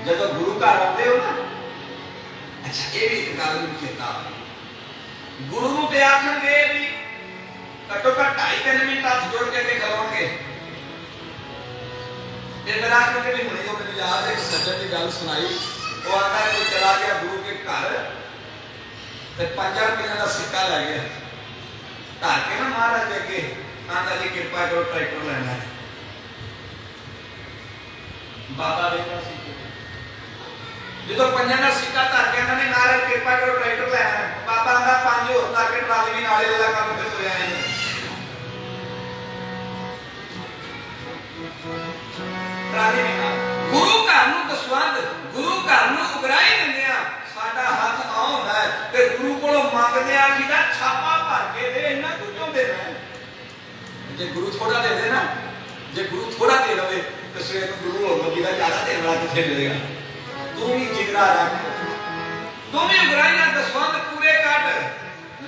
जब गुरु घर आते हो ना, अच्छा ये भी एक गल चेता, गुरु नूं ते आखणगे भी घट्टो घट्ट 2.5-3 मिनट हाथ जोड़ के खलोणगे, फिर मेरा आखणगे भी हुणे जो मैनूं याद है एक सज्जन की गल सुनाई, वो आंदा कोई चला गया गुरु के घर ते 5 रुपये का सिक्का लै गया, धर के ना महाराज अगे आंदा जी कृपा करो ट्रैक्टर लेना है। बाबा देखा जो 5 का सिक्का धर के इन्होंने महाराज कृपा करो ट्रैक्टर लेना है, बाबा आंदा 5 होर धर के ट्राली भी नाले वाला काम कर तुरे आए ट्राली भी नाल गुरु घर नूं दसवंध गुरु घर नूं उगराही दिंदे आ साडा हथ आ हुंदा है ते गुरु कोलों मंगदे आ कि ना छापा भर के दे इन्हां दूजों दे रहन। जे गुरु थोड़ा दे दे ना, जे गुरु थोड़ा दे दे तो सवेर को गुरु होगा जिहदा ज्यादा देने वाला किथे मिलेगा। तू भी जिगरा रख, तू भी उगराहियां दसवंध पूरे कट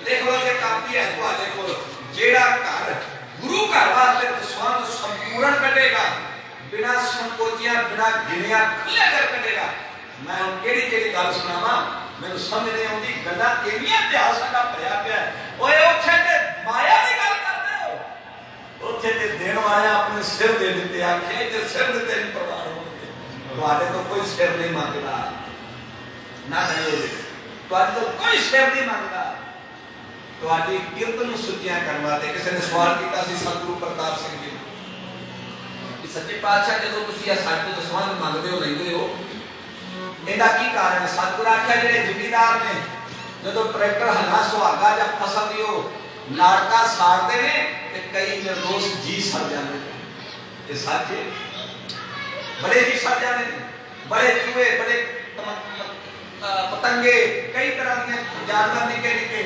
लिख लो जे कापी है तुहाडे कोल, जेड़ा घर गुरु घर वास्ते दसवंध संपूर्ण कटेगा बिना संकोचिया बिना गिणिया खुले कर कटेगा। मैं हुण केड़ी केड़ी गल सुनावां मैनूं समझ नहीं आउंदी, गल्लां एवियां इतिहास साडा भरिया पिया ओए उत्थे ते माया दी गल करदे हो, उत्थे ते देण वाले अपने सिर दे दित्ते आखे ते सिर दित्ते नहीं प्रवान होणगे, तुहाडे तो कोई सिर नहीं मंगदा ना नहीं, तुहाडे तो कोई सिर नहीं मंगदा, तुहाडी किरत नूं सुच्चियां करन वास्ते। किसी ने सवाल कीता सी सतगुरु प्रताप सिंह जी कि सच्चे पातशाह जदों तुसीं आ साडे तो दसवंध मंगदे हो लैंदे हो इहदा की कारण है? सतगुरु आख्या जिहड़े जिमीदार ने जदों ट्रैक्टर हला सुहागा जां फसल दी ओह लाड़का साड़ते ने ते कई निर्दोष जी सड़ जाते हैं, ये सच है, बड़े जी सड़ जाते हैं, बड़े चूहे बड़े पतंगे कई तरह के जानवर निके निके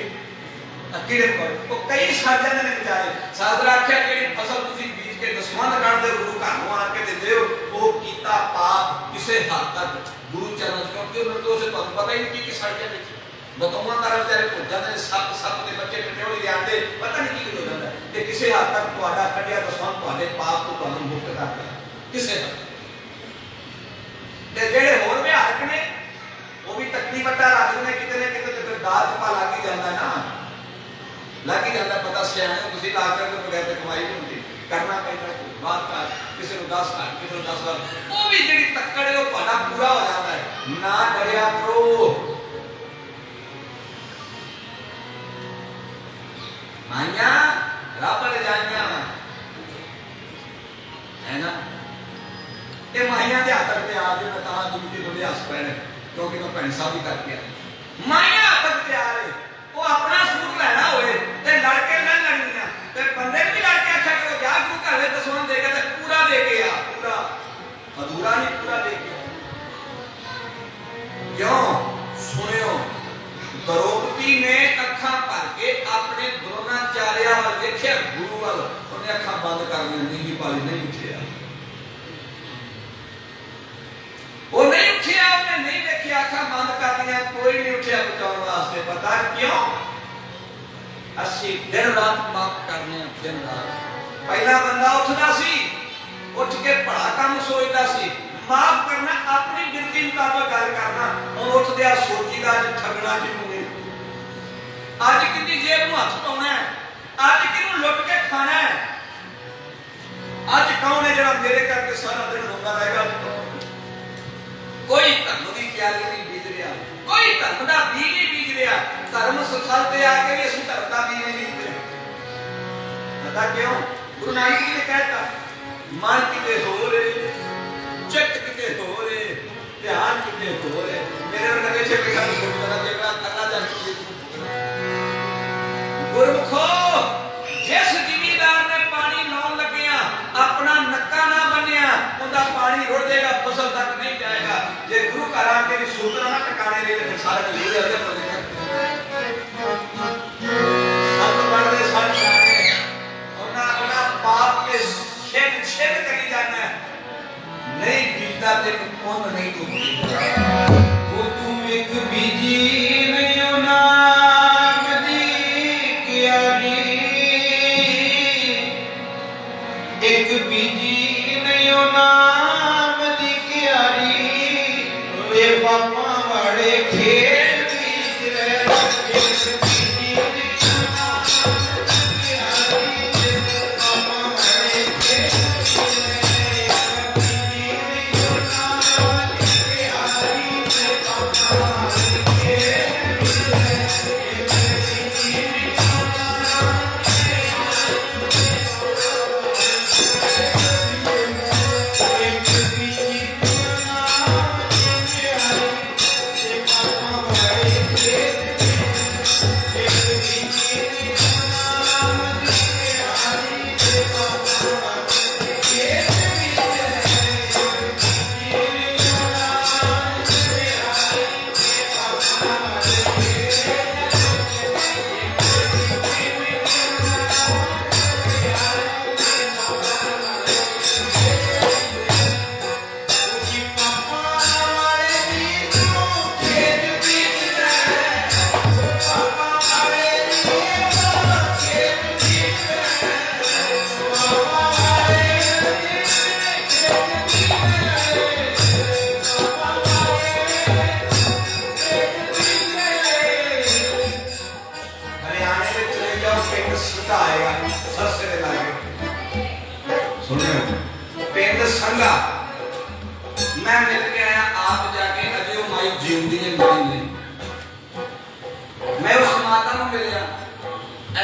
कीड़े तो कई सड़ जाते हैं बेचारे। सतगुरु आख्या जिहड़ी फसल तुसीं बीज के दसवंध कढदे हो गुरु घर नूं आण के दिंदे हो ओह कीता पाप किसे हद तक गुरु चरण क्योंकि निर्दोष है, तुहानूं पता ही नहीं की सड़ जाए बतौना तारा बेचारे भुज जाते हैं, सप के बच्चे टटोली ले आते पता नहीं की हो जाता है कि किसी हद तक तुहाडा कढ़िया दसवंध तुहाडे पाप तो तुहानूं मुक्त करता है किसे हद ते जेड़े होर विहारक ने वो भी तकनी वट्टा रखदे ने किते ने किते ते दाल पा लग ही जांदा ना, लग ही जांदा पता सियाणे तुसीं ला करके बगैर ते कमाई नहीं हुंदी, करना पैंदा बात कर किसी को 10 लाख किसी को 10 लाख वो भी जेड़ी तक्कड़ है वो तुहाडा पूरा हो जाता है। ना डरिया करो, माइया रब ले जाइया है ना, ये माइया के हाथ तैयार जो मैं तां दुखी बोले हस पैने क्योंकि मैं भैन साहब ही करके आया माइया हाथ तैयार है वो अपना सूट लेना होए ते लड़के ना लड़नियां ते बंदे भी लड़के अच्छा करो जा गुरु घर में दसवंध दे के ते पूरा दे के आ, पूरा अधूरा नहीं पूरा दे के क्यों सुनियो द्रौपदी ने अखां भर के अपने द्रोणाचार्य वाल देखिया गुरु वाल उन्हें अखां बंद कर दी नीली पाली नहीं उठिया, वो नहीं उठिया उन्हें नहीं देखिया अखां बंद कर दिया कोई नहीं उठिया बचाने वास्ते। पता क्यों? असी दिन रात पाप करने दिन रात पहला बंदा उठदा सी उठ के बड़ा काम सोचदा सी माफ करना अपनी गिनती मुताबिक गल करना और उठदे सोचीदा अज ठगना किनूं अज कितनी जेब में हथ पाना है, अज किनूं लुट के खाना है, अज कौन है जो मेरे करके सारा दिन रोंदा रहेगा। कोई धर्म की क्यारी नहीं बीज रहा, कोई धर्म का बीज नहीं बीज रहा, धर्म स्थल पे आके भी असं धर्म का बीज नहीं बीज रहे। पता क्यों? गुरु नानक जी ने कहता मन किते हो रे चित किते हो रे ध्यान किते हो रे मेरे नगे से बैठा गुरु देवरा करना चाहिए। गुरमुखो जिस जिमीदार ने पानी लाउन लगिया अपना नक्का ना बनिया उनका पानी रुड़ जाएगा फसल तक नहीं जाएगा। जे गुरु घर आके भी सूत्र ना टकाने रहे सारे गुरु अगे पड़ेगा सब पढ़दे सब जाने उन्ना पाप के छेद छेद करी जाना नहीं बीजदा ते कौन नहीं डूबता वो तुम एक बीजी नहीं नाम दी क्यारी एक बीजी नहीं नाम दी क्यारी संगा मैं मिल के आया आप जाके अजे वो माई जीवती है मरी नहीं। मैं उस माता को मिलया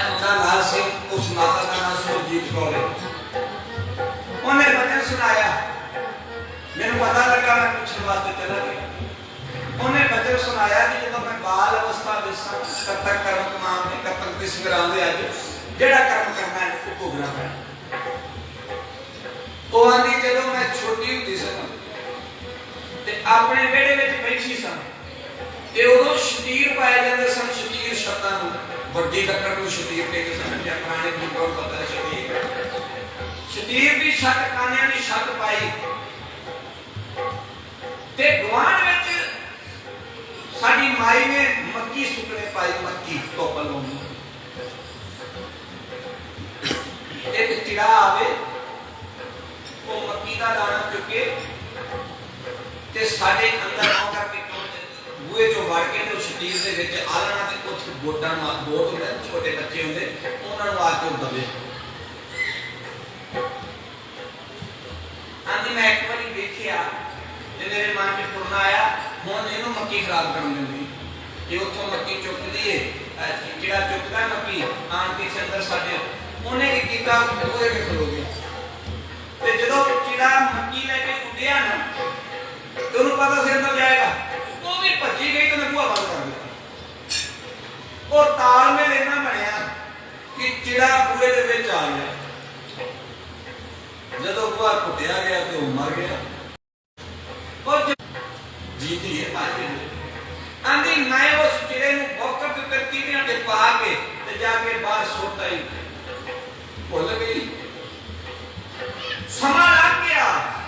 मुंडा लाल सिंह, उस माता का नाम सुरजीत कौर है। उन्हें भजन सुनाया, मैंने पता लगा, मैं पूछने वास्ते चला गया। उन्हें भजन सुनाया कि जब मैं बाल अवस्था में तब तक कर्म कमाम ने तब तक किस ग्राम दे अज जेड़ा कर्म करना है वो भोगना पैना। वो आंदी जब मैं छोटी होती सी ते अपने बेड़े में बैठी सा ते उदों शतीर पाए जाते सन। शतीर शब्दां नूं ਵੱਡੀ ਲੱਕੜ ਨੂੰ ਸ਼ਤੀਰ ਕਹਿੰਦੇ ਸਨ। ਜਾਂ ਪੁਰਾਣੇ ਬਜ਼ੁਰਗਾਂ ਨੂੰ ਪਤਾ ਸ਼ਤੀਰ ਦੀ ਛੱਤ ਕਾਨਿਆਂ ਦੀ ਛੱਤ ਪਾਈ ਤੇ ਗੁਆਂਢ ਵਿੱਚ ਸਾਡੀ ਮਾਈ ਨੇ ਮੱਕੀ ਸੁੱਕਣੇ ਪਾਈ। ਮੱਕੀ ਧੁੱਪ ਲਾਉਣੀ, ਇੱਕ ਚਿੜਾ ਆਵੇ ਉਹ ਮੱਕੀ ਦਾ ਦਾਣਾ ਚੁੱਕੇ ਤੇ ਸਾਡੇ ਅੰਦਰ ਆ ਕਰਕੇ ਬੂਹੇ ਚੋਂ ਵੜ ਕੇ ਤੇ ਸ਼ਤੀਰ ਦੇ ਵਿੱਚ ਆਲਣਾ ਤੇ ਕੁਝ ਗੋਡਾਂ ਨੂੰ ਗੋਟ ਹੁੰਦੇ, ਛੋਟੇ ਬੱਚੇ ਹੁੰਦੇ, ਉਹਨਾਂ ਨੂੰ ਆ ਕੇ ਦਵੇ। ਆਂਦੀ ਮੈਂ ਇੱਕ ਵਾਰੀ ਦੇਖਿਆ ਤੇ ਮੇਰੇ ਮਨ 'ਚ ਫੁਰਨਾ ਆਇਆ, ਹੁਣ ਇਹਨੂੰ ਮੱਕੀ ਖਰਾਬ ਕਰਨ ਦਿੰਦੀ। ਇਹ ਉੱਥੋਂ ਮੱਕੀ ਚੁੱਕਦੀ ਏ, ਜਿਹੜਾ ਚੁੱਕਦਾ ਮੱਕੀ ਆਣ ਕੇ ਅੰਦਰ ਸਾਡੇ ਉਹਨੇ ਕੀ ਕੀਤਾ, ਉਹਦੇ ਵਿੱਚ ਖਲੋ ਗਿਆ ਤੇ ਜਦੋਂ ਚਿੜਾ ਮੱਕੀ ਲੈ ਕੇ ਉੱਡਿਆ ਨਾ ਤੇ ਉਹਨੂੰ ਪਤਾ ਸੀ ਅੰਦਰ ਜਾਏਗਾ, ਉਹ ਵੀ ਭੱਜੀ ਗਈ ਤੇ ਬੂਹਾ ਬੰਦ ਕਰ ਦਿੱਤਾ। ਉਹ ਤਾਲਮੇਲ ਇੰਨਾ ਬਣਿਆ ਕਿ ਚਿੜਾ ਬੂਹੇ ਦੇ ਵਿੱਚ ਆ ਗਿਆ। ਜਦੋਂ ਬੂਹਾ ਘੁੱਟਿਆ ਗਿਆ ਤੇ ਉਹ ਮਰ ਗਿਆ। ਉਹ ਜੀਤੀ ਹੈ ਬਾਜੀ ਆਂਦੀ ਮੈਂ ਉਸ ਚਿੜੇ ਨੂੰ ਬੋਕਰ ਤੇ ਤਰਕੀਆਂ ਤੇ ਪਾ ਕੇ ਤੇ ਜਾ ਕੇ ਬਾਹਰ ਸੁੱਟ ਆਈ। ਭੁੱਲ ਗਈ, ਸਮਾਂ ਲੱਗ ਗਿਆ।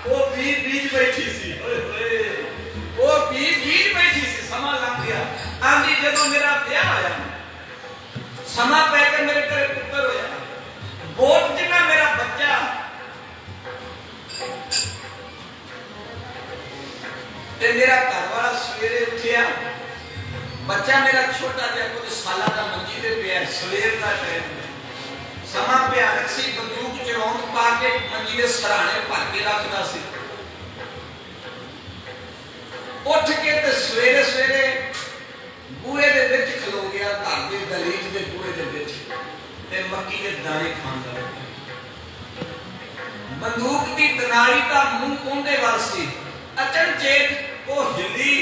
ਉਹ ਬੀਜ ਬੈਠੀ ਸੀ, ਓਏ ਹੋਏ ਉਹ ਬੀਜ ਬੈਠੀ ਸੀ, ਸਮਾਂ ਲੰਘ ਗਿਆ। ਆਂਦੀ ਜਦੋਂ ਮੇਰਾ ਵਿਆਹ ਹੋਇਆ, ਸਮਾਂ ਪੈ ਕੇ ਮੇਰੇ ਘਰੇ ਪੁੱਤਰ ਹੋਇਆ, ਵੋਟ ਜਿੰਨਾ ਮੇਰਾ ਬੱਚਾ ਤੇ ਮੇਰਾ ਘਰ ਵਾਲਾ ਸਵੇਰੇ ਉੱਠਿਆ, ਬੱਚਾ ਮੇਰਾ ਛੋਟਾ ਜਿਹਾ ਕੁਝ ਸਾਲਾਂ ਦਾ ਮੰਜੀ ਤੇ ਪਿਆ। ਸਵੇਰ ਦਾ ਟਾਈਮ, ਸਮਾਂ ਭਿਆਨਕ ਸੀ। ਬੰਦੂਕ ਚਲਾਉਣ ਪਾ ਕੇ ਮੰਜੀ ਦੇ ਸਰਾਣੇ ਭਰ ਕੇ ਰੱਖਦਾ ਸੀ। ਉੱਠ ਕੇ ਤੇ ਸਵੇਰੇ ਸਵੇਰੇ ਬੂਹੇ ਦੇ ਵਿੱਚ ਖਲੋ ਗਿਆ, ਘਰ ਦੇ ਦਲੀਜ ਦੇ ਬੂਹੇ ਦੇ ਵਿੱਚ, ਤੇ ਮੱਕੀ ਦੇ ਦਾਣੇ ਖਾਂਦਾ। ਬੰਦੂਕ ਦੀ ਦਨਾਲੀ ਦਾ ਮੂੰਹ ਉਹਦੇ ਵੱਲ ਸੀ। ਅਚਨਚੇਤ ਉਹ ਹਿੱਲੀ,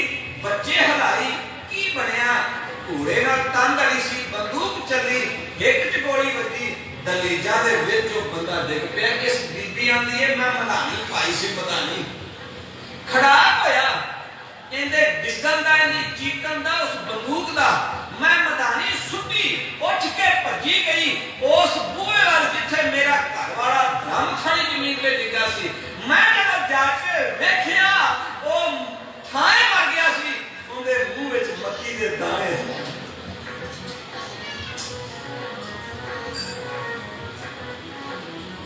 ਬੱਚੇ ਹਲਾਈ, ਕੀ ਬਣਿਆ? ਘੋੜੇ ਨਾਲ ਤੰਦ ਅੜੀ ਸੀ, ਬੰਦੂਕ ਚੱਲੀ, ਹਿੱਕ 'ਚ ਗੋਲੀ ਵੱਜੀ, ਦਲੀਜਾਂ ਦੇ ਵਿੱਚ ਉਹ ਬੰਦਾ ਡਿੱਗ ਪਿਆ। ਇਸ ਬੀਬੀ ਆਂਦੀ ਹੈ ਮੈਂ ਮਧਾਨੀ ਪਾਈ ਸੀ, ਪਤਾ ਨਹੀਂ ਖੜਾ ਹੋਇਆ ਇਹਦੇ ਡਿੱਗਣ ਦਾ, ਇਹਦੀ ਚੀਕਣ ਦਾ, ਉਸ ਬੰਦੂਕ ਦਾ। ਮੈਂ ਮਧਾਨੀ ਸੁੱਟੀ, ਉੱਠ ਕੇ ਭੱਜੀ ਗਈ ਉਸ ਬੂਹੇ ਵੱਲ ਜਿੱਥੇ ਮੇਰਾ ਘਰ ਵਾਲਾ ਧਰਮ ਖਾਣੀ ਜ਼ਮੀਨ ਤੇ ਡਿੱਗਾ ਸੀ। ਮੈਂ ਜਦੋਂ ਜਾ ਕੇ ਵੇਖਿਆ ਉਹ ਥਾਂ ਮਰ ਗਿਆ ਸੀ, ਉਹਦੇ ਮੂੰਹ ਵਿੱਚ ਮੱਕੀ ਦੇ ਦਾਣੇ।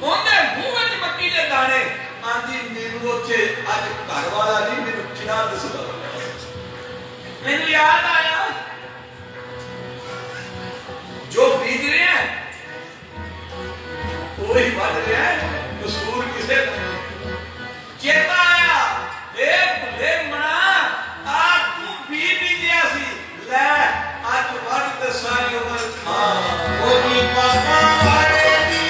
ਉਹਦੇ ਮੂੰਹ ਵਿੱਚ ਮੱਕੀ ਦੇ ਦਾਣੇ। ਆਂਦੀ ਮੈਨੂੰ ਉੱਥੇ ਅੱਜ ਘਰ ਵਾਲਾ ਨਹੀਂ, ਮੈਨੂੰ ਚਿੜਾ ਦਿਸਦਾ। ਮੈਨੂੰ ਯਾਦ ਆਇਆ ਜੋ ਬੀਜ ਰਿਹਾ ਉਹੀ ਵੱਢ ਰਿਹਾ, ਕਸੂਰ ਕਿਸੇ ਦਾ। ਚੇਤਾ ਆਇਆ, ਇਹ ਭੁੱਲੇ ਮਣਾ ਆ ਤੂੰ ਬੀਜਿਆ ਸੀ, ਲੈ ਅੱਜ ਵੱਢ ਤੇ ਸਾਰੀ ਉਮਰ ਖਾ। ਉਹ ਵੀ ਪਾਪਾ ਵਾਲੇ ਦੀ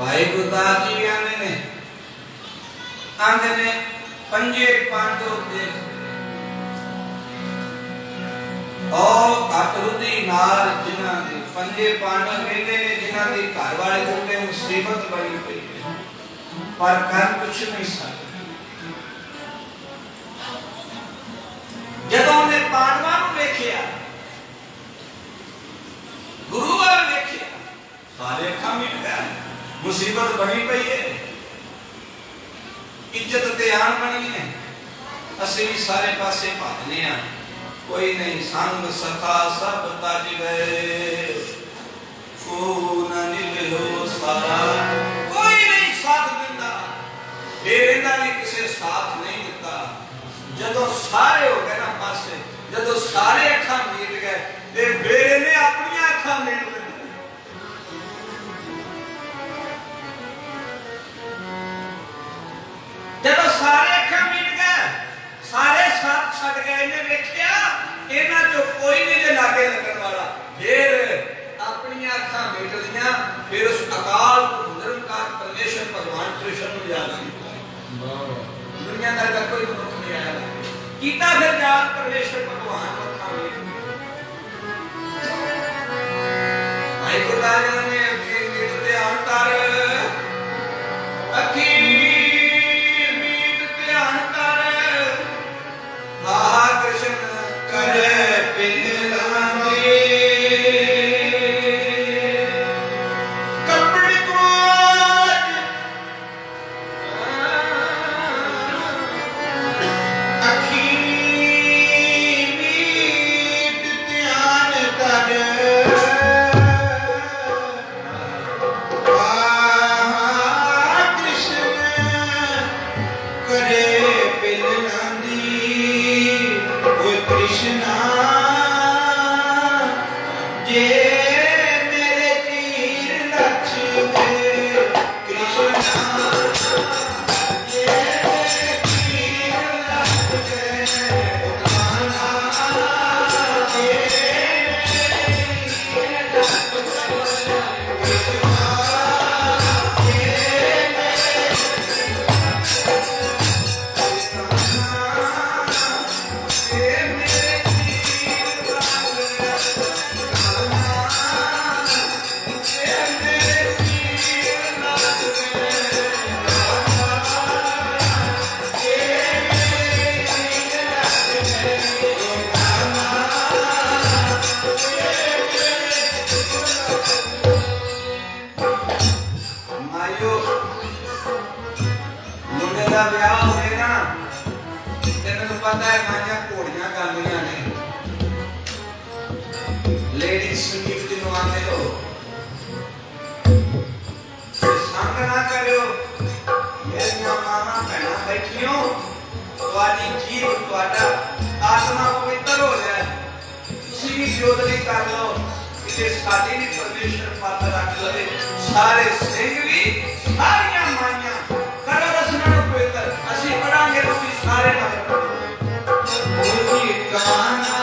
भाई गुरदास जी आंदे ने पंजे पांडव देख और अटरुदी नार जिन्हां दे पंजे पांडव कहते ने जिन्हां दी घर वाले कोते मुसीबत बड़ी पई पर कर कुछ नहीं सकते जदों ने पांडवां नूं वेखिया गुरु वाल वेखिया सारे अखां मिट गए मुसीबत बनी पई है इज्जत ते आन बनी है असि भी सारे पासे भागने आ कोई नहीं संग सखा सब तज गए को न निभो सारा कोई नहीं साथ दिंदा बेरेंदा ने किसे साथ नहीं दिता जदों सारे हो गए ना पासे जदों सारे अखां मीट गए ते बेरे ने अपनी अखां मीट ली जब सारे अखां मीट गए सारे साथ छड़ गए इन्हें देखिया इन्हां चों कोई नहीं जे लागे लगन वाला फिर अपनी अखां मीट लियां फिर उस अकाल निरंकार परमेश्वर भगवान कृष्ण नूं याद कीता दुनिया का कोई मनुष्य नहीं आया कीता फिर याद परमेश्वर भगवान अखां मीट भाई गुरदास जी ने अखी मीट ते अंतर अखी कृष्ण करे पिलांगे कपड़े को अखी मीट ध्यान कर कृष्ण करे पिलांगे कृष्णा जे मेरे तीर लक्ष गए कृष्णा जे मेरे तीर लक्ष गए कान्हा जे मेरे तीर लक्ष गए कृष्णा पता है माइया घोड़ियां गांदियां ने लेडीज संगीत जिन्हों आते हो संग ना करो मेरिया मामा भैन बैठियो तुम्हारी जीव तुम्हारा आत्मा पवित्र हो जाए तुसी भी जोदरी कर लो कि साडी भी परमेश्वर पात्र रख लवे सारे सिंह भी सारियां माइयां करो रसना पवित्र असि पढ़ांगे तुसी सारे मगर गाना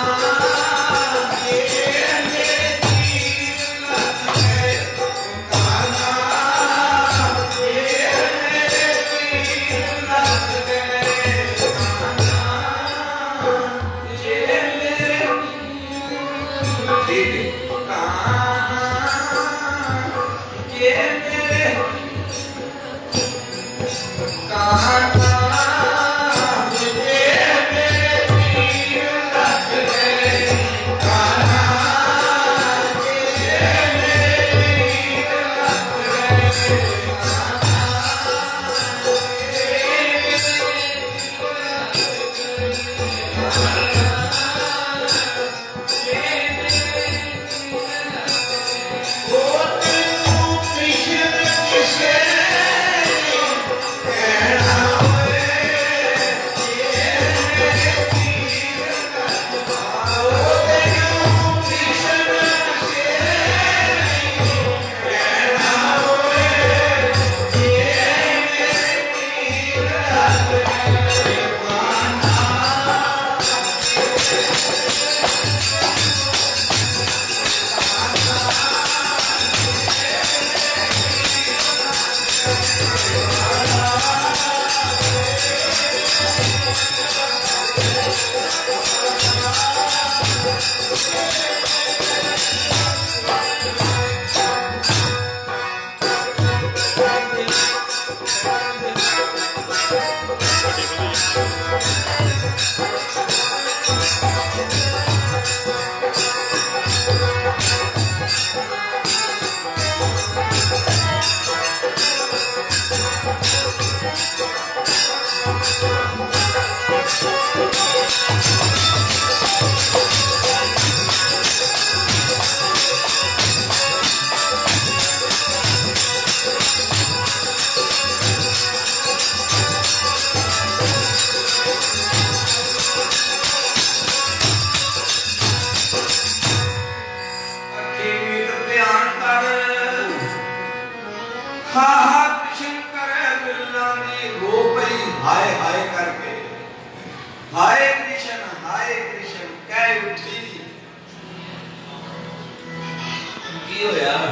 होया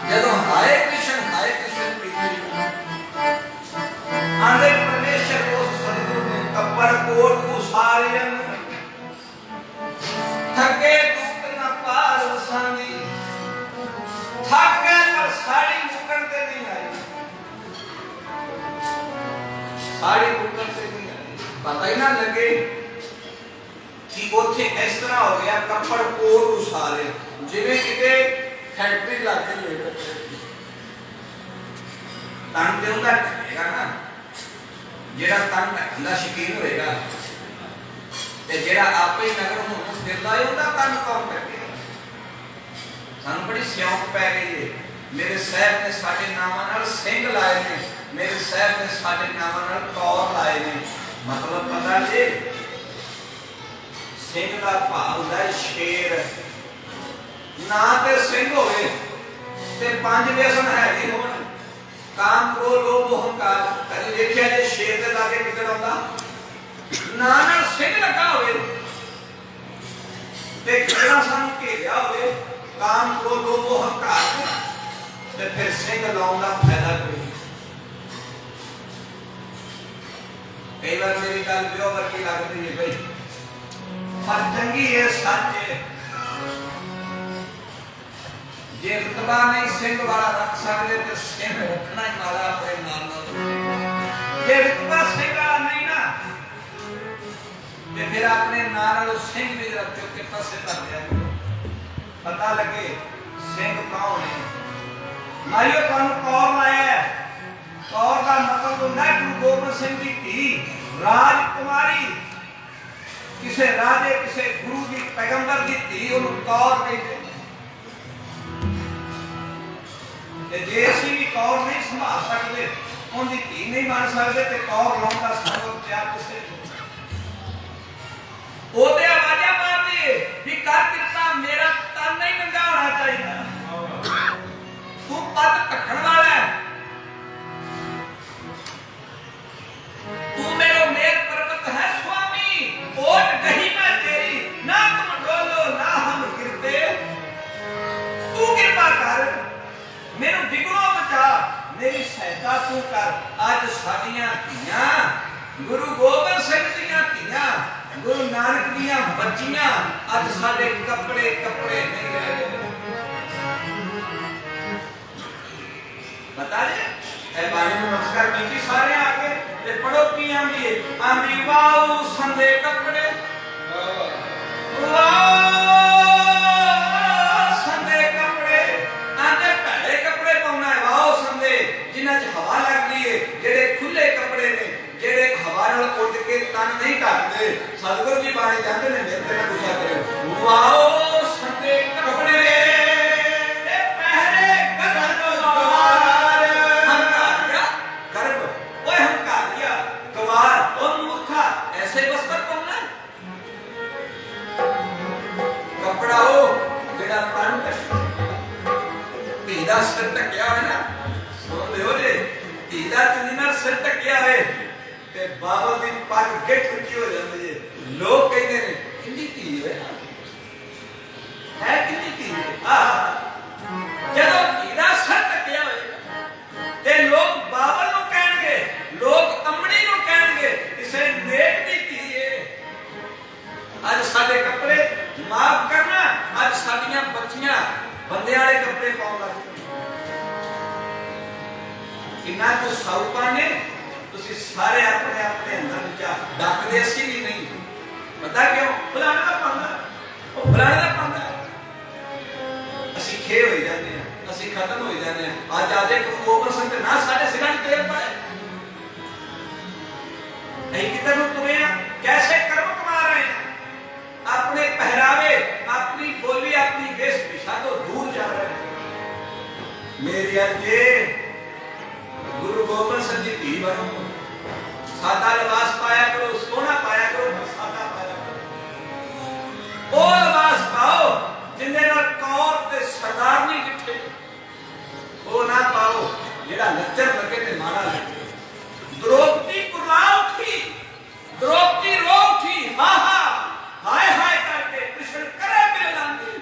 जदों हाय कृष्ण प्रीति आंदे परमेश्वर उस सतगुरु ने कपड़ कोट उसारियन थके दुख न पार वसानी थके पर साड़ी मुकन ते नहीं आई साड़ी मुकन से नहीं आई पता ही ना लगे कि उथे इस तरह हो गया कपड़ कोट उसारे जिवें किते फैक्ट्री लग गई है तन ते उंदा ढकेगा ना जेड़ा तन ढकन दा शकीन होएगा ते जेड़ा आपे नगर हुन फिरदा है उंदा तन कौन ढकेगा सानू बड़ी सियाणप पै गई है मेरे साहब ने साडे नामां नाल सिंह लाए ने मेरे साहब ने साडे नामां नाल कौर लाए ने मतलब पता जे सिंह दा भाव हुंदा है शेर ना ते सिंह होवे ते पंज व्यसन है नहीं होण काम क्रोध लोभ अहंकार कदी देखिया जे शेर दे लागे किधर आंदा ना ना सिंह लगा होवे ते कितना सानू घेरिया होवे काम क्रोध लोभ अहंकार ते फिर सिंह लाउण दा फायदा कोई कई बार मेरी गल बियो वर्गी लगदी है भाई पर चंगी है सच है जे रुतबा नहीं सिंह वाला रख सकते तो सिंह रखना ही वाला अपने नाल जे रुतबा सिंह वाला नहीं ना ते फिर अपने नाल सिंह भी रख के पासे कर दिया पता लगे सिंह कौन है माइयो कौन कौर लाया है कौर का मतलब होता है गुरु गोबिंद सिंह जी की राजकुमारी किसे राजे किसे गुरु की पैगंबर की धी उन्हें कौर कहते जे असीं भी कौर नहीं संभाल सकते उनकी धी नहीं बन सकते तो कौर लाउण दा सानू प्यार किसे ओदे आवाज़ां मारदे भी कर कितना मेरा तन नहीं नंगा होना चाहिए तू पद ढकण वाला है तू मेरो मेर पर्वत है स्वामी ओट कहीं मैं तेरी ना तुम डोलो ना हम गिरते तू कृपा कर मेनू बिगड़ों बचा मेरी सहायता तू कर अज साडियां धीयां गुरु गोबिंद सिंह दीयां धीयां गुरु नानक दीयां बच्चियां अज साडे कपड़े कपड़े नहीं रह गए बता दे ए बाणी नूं नमस्कार कीती सारे आके ते पढ़ो की आंदी वाओ संदे कपड़े वाओ हवा लगती है जेड़े खुले कपड़े ने जेड़े हवा नाल उड़ के तन नहीं ढकदे सतगुरु जी बाणी कहंदे ने मेरे ते गुस्सा करो वाओ संदे कपड़े ते पहरे गवार हंकारिया गर्भ ओए हंकारिया गवार ओ मूर्खा ऐसे वस्त्र पहनना कपड़ा हो जेड़ा तन ढके दा सिर ढकिया होवे ना धीदा चुनी सिर ढकिया है ते बाबा दी पग गिट की हो जाती है लोग कहते हैं कितनी धी है कितनी धी है जदों धीदा सिर ढकिया होएगा ते लोग बाबा नूं कहणगे लोग अमड़ी नूं कहणगे इसे नेक दी धी है अज साडे कपड़े माफ करना अज साडियां बच्चियां बंदे वाले कपड़े पाउण लग पईआं किन्ना तो साउपा ने तुसी सारे अपने अपने अंदर विचा डकदे सी भी नहीं पता क्यों फलाना दा पांदा ओ फलाना दा पांदा असी खे हो जाते हैं असी खत्म हो जाते हैं आज आजे गुरु गोबिंद सिंह ना सारे सिरां च तेल पाए नहीं किधर नु तुरे कैसे कर्म कमा रहे हैं अपने पहरावे अपनी बोली अपनी वेशभूषा तो दूर जा रहे हैं मेरे अजे गुरु गोबिंद सिंह जी धी बनो सादा लिबास पाया करो सोना पाया करो सादा पाया करो ओ लिबास पाओ जिंदे नाल कौर ते सरदारनी दिखे ओ ना पाओ जेड़ा लच्चर लगे ते माड़ा लगे द्रौपदी कुर्ला उठी द्रौपदी रो उठी हा हा हाय हाय करके कृष्ण करे बिलंदी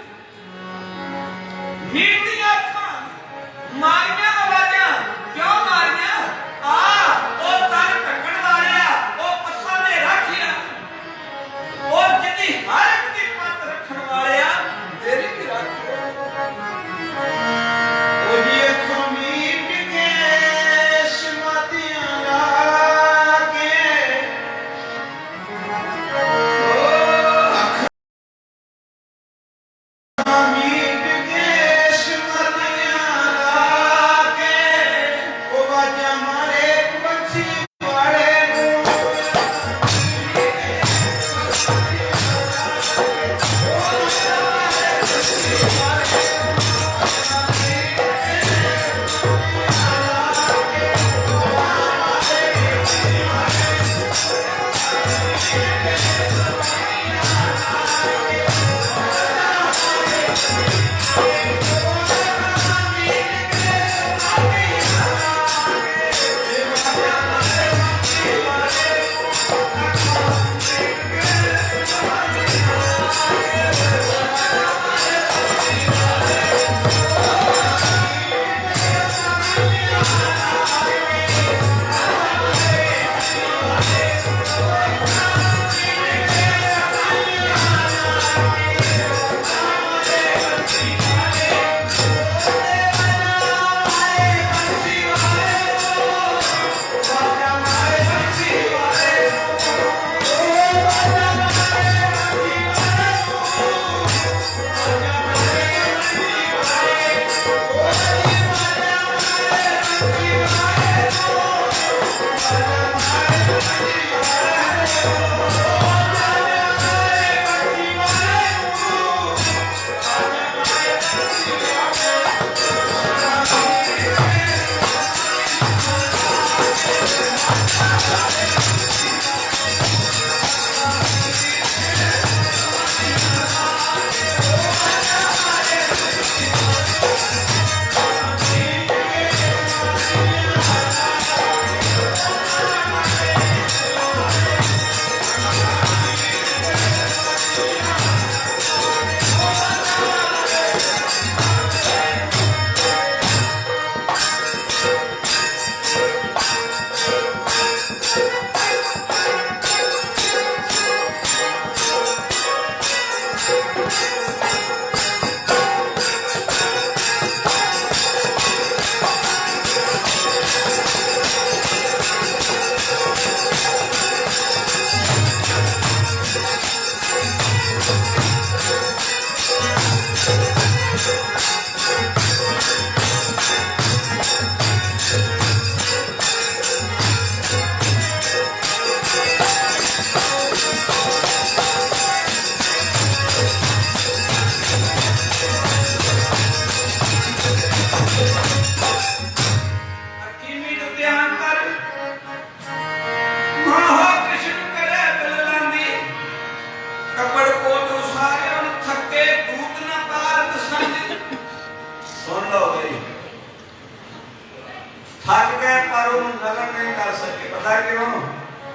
थक गए पर उन्हें नगर नहीं कर सके। पता क्यों?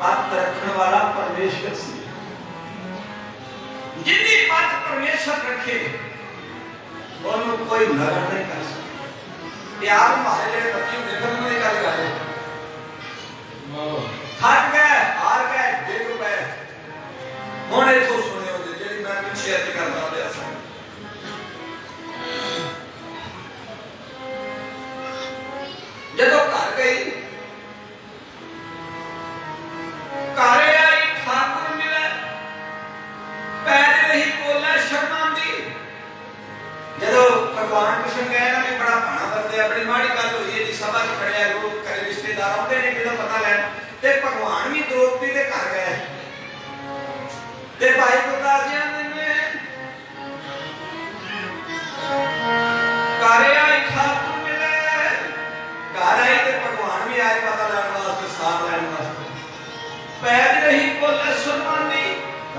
पत रखने वाला परमेश्वर सी। जिन्नी पत परमेश्वर रखे उन्हें कोई नगर नहीं कर सके। प्यार हमारे लिए बच्चों देखने में नहीं कर रहे। थक गए, हार गए, डिग गए। हुण इथों सुने हो जी मैं पीछे अर्ज करता पिया सा। जदों घर गई, घर आई ठाकुर मिले, पैर रही बोला शर्मांदी। जदों भगवान कृष्ण गए ना बड़ा भाना करते, बड़ी माड़ी गल हुई है जी। सभा च खड़े लोग घरे रिश्तेदार आते हैं जो पता लैन, ते भगवान भी द्रौपदी के घर गए। ते भाई गुरदास जी ने घर आई ठाकुर मिले, घर आई ते भगवान भी आए पता लैन वास्ते, साथ लैन वास्ते। पैद रही बोले शर्मांदी,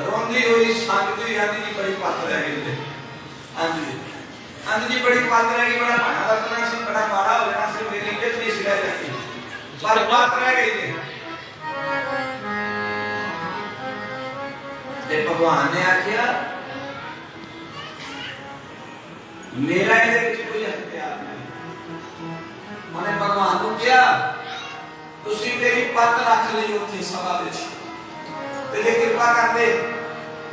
रोंदी हुई संगदी आंदी जी बड़ी पत रह गई। आंदी आंदी जी बड़ी पत रह गई, बड़ा भाना करना सी, बड़ा माड़ा हो जाना सी, मेरी इज्जत नहीं सी रह जाती, पर पत रह गई। ते भगवान ने आख्या मेरा इहदे विच कोई अख्तियार नहीं। उन्हें भगवान को कहा तुसी मेरी पत रख लई उत्थे सभा विच, ते जे कृपा करदे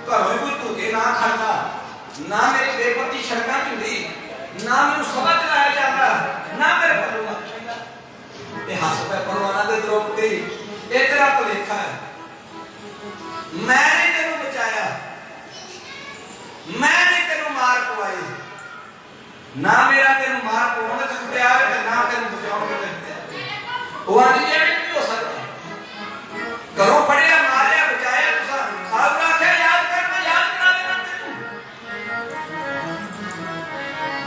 घरों कोई धुके ना खड़दा, ना मेरी बेपत्ती सड़कां च हुंदी, ना मैनूं सभा च लाया जांदा, ना मेरे पल्लों मत पैंदा। ते हस पे भगवान दे द्रौपदी ये तेरा भुलेखा है, मैंने तेनू बचाया, मैंने तेनू मार पवाई, ना मेरा तेनू मार पवाउण च तैयार है, ना तेनू बचाउण च तैयार। वो आंदी जी एवें नहीं हो सकता, घरों फड़िया मारिया बचाया, तुसां खाब रखिया याद करना, याद करा देना तेनू।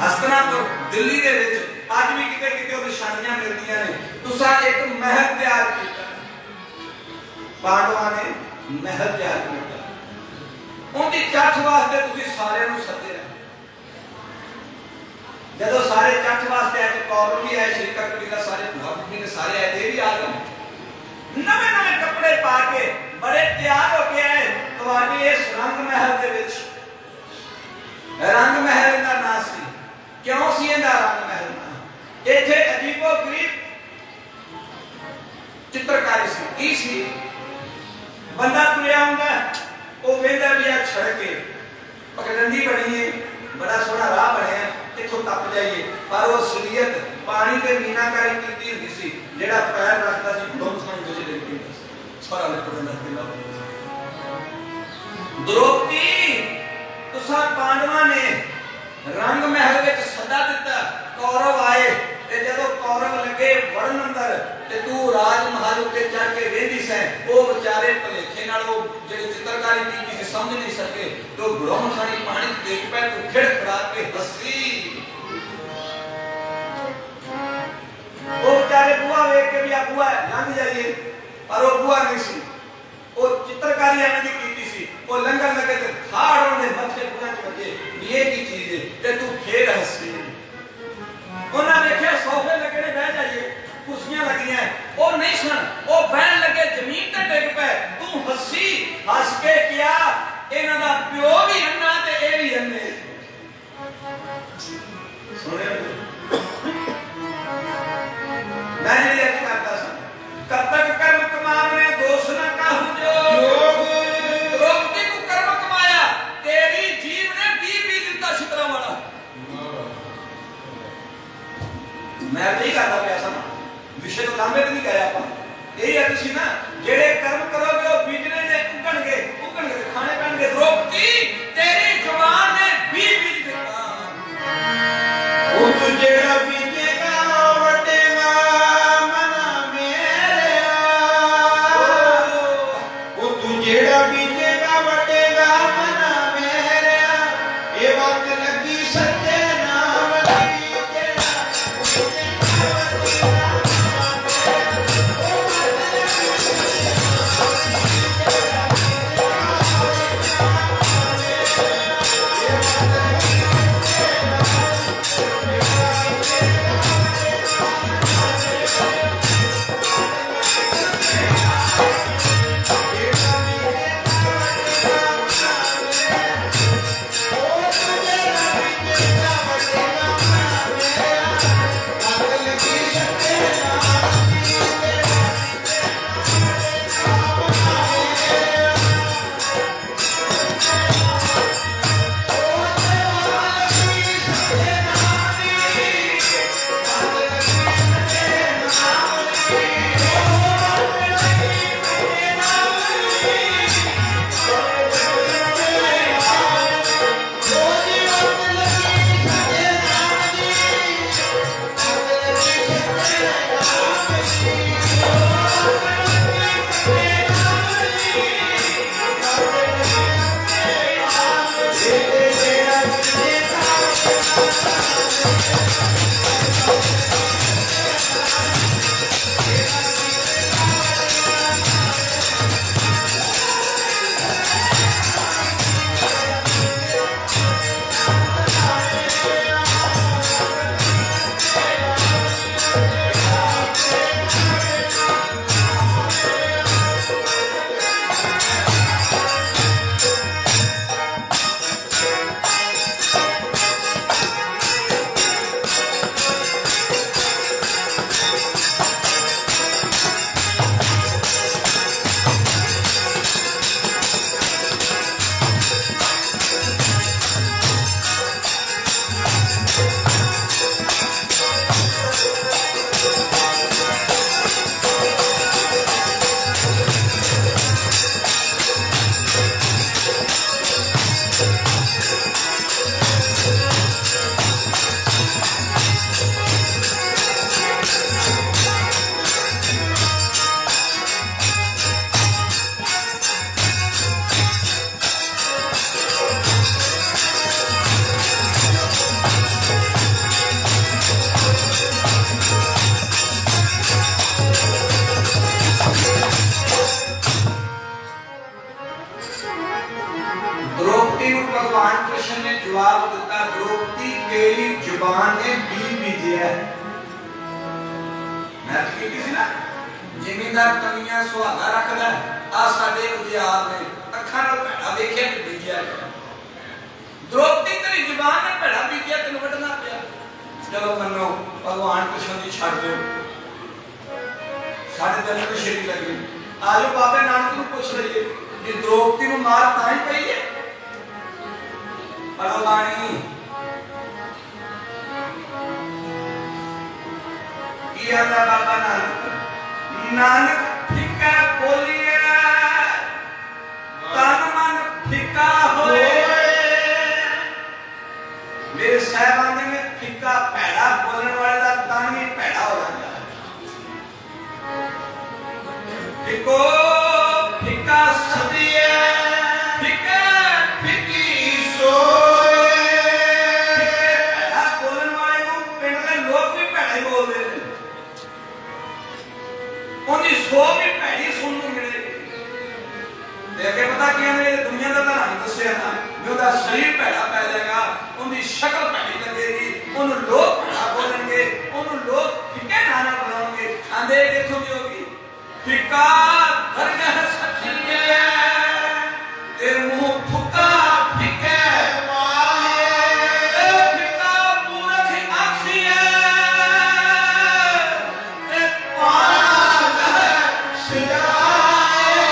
हस्तिनापुर दिल्ली दे विच अज भी किते किते ओ निशानियां मिलदियां ने। तुसां एक महल तैयार कीता, पांडवां ने महल तैयार किया, उनकी चठ वास्ते तुसीं सारे नूं सद्दिया। जदों सारे चठ वास्ते आए, कौरव भी आए, श्री कबीला सारे भुआ ने सारे आए, ये भी आ गए नवे नवे कपड़े पा के, बड़े तैयार होके आए तुहाडे इस रंग महल दे विच। रंग महल इहदा नाम सी, क्यों सी इहदा रंग महल नाम? इत्थे अजीबो गरीब चित्रकारी सी। की सी? बंदा तुरिया आंदा, वो वेंदा भी आ छड़के पगडंडी बनी है, बड़ा सोहना राह बनया, इथों टप जाइए, पर वो असलियत पानी ते मीनाकारी कीती हुंदी सी। जेड़ा पैर रखदा सी डुम समझ के चले गए, सारा लिपड़ नस्ते ला। द्रौपदी तुसां पांडवां ने रंग महल विच सदा दिता, कौरव आए, ते जदों कौरव लगे वड़न अंदर, ते तू राज महल उत्ते चढ़ के वेंदी सै, वो बेचारे भलेखे नाल वो जेड़ी चित्रकारी कीती सी समझ नहीं सके, तो गुरम खानी पानी देख पे तू खिड़खड़ा के हसी। वो बेचारे बुआ वेख के भी आ बुआ लंघ जाइए, पर वो बुआ नहीं सी, वो चित्रकारी एवें दी कीती सी। वो लंघन लगे ते खाड़ उन्हें मथे बुआ च वजे, ये की चीज है, ते तू फिर हसी। उन्हें देखिया सोफे लगे ने, बह जाइए, कुर्सियां लगियां, वो नहीं सन, वो बहन लगे जमीन ते डिग पे, तू हसी। हस के क्या इन्हां दा प्यो भी अन्ना ते ए भी अन्ने। सुनिया मैं जेड़ी अर्ज करदा सा, कब तक कर्म कमावने दोष न काहू जो, द्रौपदी को कर्म कमाया, तेरी जीव ने 20 दिता छितरा वाला। मैं नहीं करता पिया सा, विषय तो लांबे नहीं गया आप, यही अर्थ सी ना, जेड़े कर्म करोगे वो बीजने ने उगणगे, उगणगे खाने पैणगे। द्रौपदी ते भगवान कृष्ण ने जवाब दिता, द्रौपदी तेरी जुबान ने बीज बीजे है। मैं तो की सी ना, जिमींदार कमियां सुहागा रखदा, आ साडे उद्यार ने अखां नाल भैड़ा वेखिया कि बीजिया। द्रौपदी तेरी जुबान ने भैड़ा बीजिया, तेन वड्डना पिया। चलो मनो भगवान कृष्ण की छड़ दो, साढ़े दिल में छेड़ी लगी। आज बाबे नानक को पूछ लीजिए कि द्रौपदी को मार तां ही पई है। पढ़ो बाणी की आंदा बाबा नानक, नानक फिक्का बोलिए तन मन फिक्का होए। मेरे साहबान ने फिक्का भैड़ा बोलने वाले का तन भी भैड़ा हो जाता है। फिक्को फिक्का सदिए फिक्का फिक्की सोए। भैड़ा बोलने वाले को पिंड के लोग भी भैड़ा ही बोलते हैं, उनकी सो भी भैड़ी सुनने को मिलेगी। देखे पता क्या है, दुनिया का रंग दसिया ना, जो उसका शरीर भैड़ा पै जाएगा, उनकी शक्ल भैड़ी लगेगी, उन्होंने लोग भैड़ा बोलेंगे, उन्होंने लोग फिक्के नाना बुलाएंगे। आंधे देखो की होगी फिक्का दरगाह सखिए ते मुंह फुका फिक्के वाले। फिक्का मूर्ख आखिए ते पागल सजाए।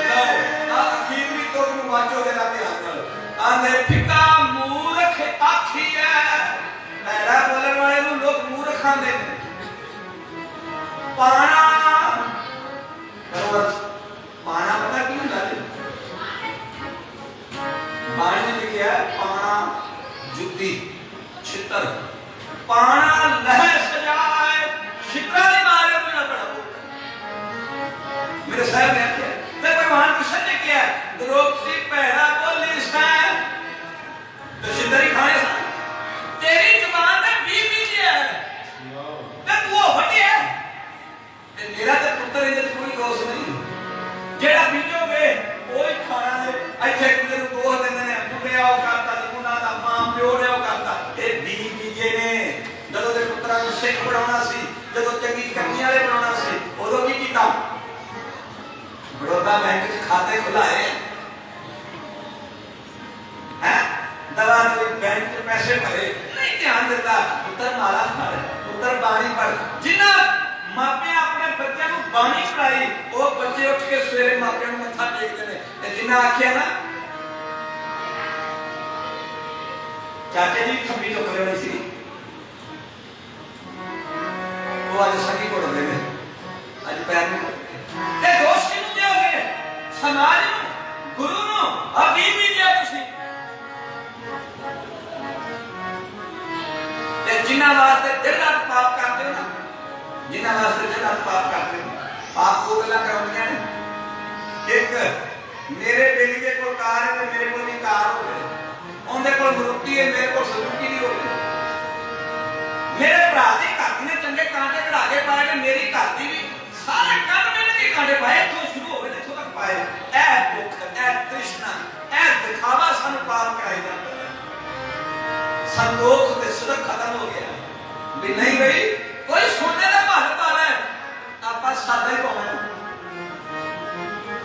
लो ना अखीर भी तो वाचो दे ला ध्यान नाल। आंधे फिक्का मूर्ख आखिए, भैड़ा बोलने वाले को लोग मूर्ख आंदे ने। पाना पाना पता क्यों होता है? बाणी ने लिखा है पाना जुद्दी छितर, पाना लह सजाए छितरा ने मारे मेरा बड़ा बोलता। मेरे साहब ने क्या तो भगवान कृष्ण ने किया, द्रौपदी भैड़ा बोली से तो छितरी खाए सा। तेरी जुबान में बीज बीजे है ते तू फटी है। मेरा तो पुत्र इधर कोई दोष नहीं, जेड़ा बीजोगे कोई खाना है। अच्छे कुछ दोष देंगे ने पुत्रे आओ करता निकुना दा मां प्यो ने आओ करता। ये बीज बीजे ने जदों दे पुत्रा को सिख बनाना सी, जदों चंगी करनी वाले बनाना सी, उदों की कीता? बड़ौदा बैंक च खाते खुलाए हैं, दवा दे बैंक च पैसे भरे, नहीं ध्यान देता। पुत्र माला पढ़, पुत्र बाणी पढ़। जिन्ना मापे अपने बच्चे को बाणी पढ़ाई, वो बच्चे उठ के सवेरे मापे को मत्था टेकते हैं। जिन्ना आखिया ना चाचे जी खंबी चुक लेनी सी, वो आज सगी को डे ने आज पैर में ते दोष किनु दोगे? समाज ਨੂੰ, गुरु ਨੂੰ अभी भी दिया तुसी। ते जिन्ना वास्ते दिन रात पाप करते हो ना, जिन्ना वास्ते दिन रात पाप करते हो, पाप को गल्लां कराउंदियां ने। एक मेरे बेली दे कोल कार है ते मेरे कोल भी कार हो गई, उनके कोल मारुति है मेरे कोल सुजुकी नहीं हो गई। मेरे भरा दी घर ने चंगे कांटे कढ़ा के पाए ने, मेरी घर दी भी सारे काम में नहीं कांटे पाए, इत्थों शुरू होवे ते इत्थों तक पाए। ऐ भुख ऐ तृष्णा ऐ दिखावा सानू पाप कराई जाता है। संतोख ते सुख खत्म हो गया भी नहीं गई कोई सोने का भल पा रहा है, आप सादा ही पाना।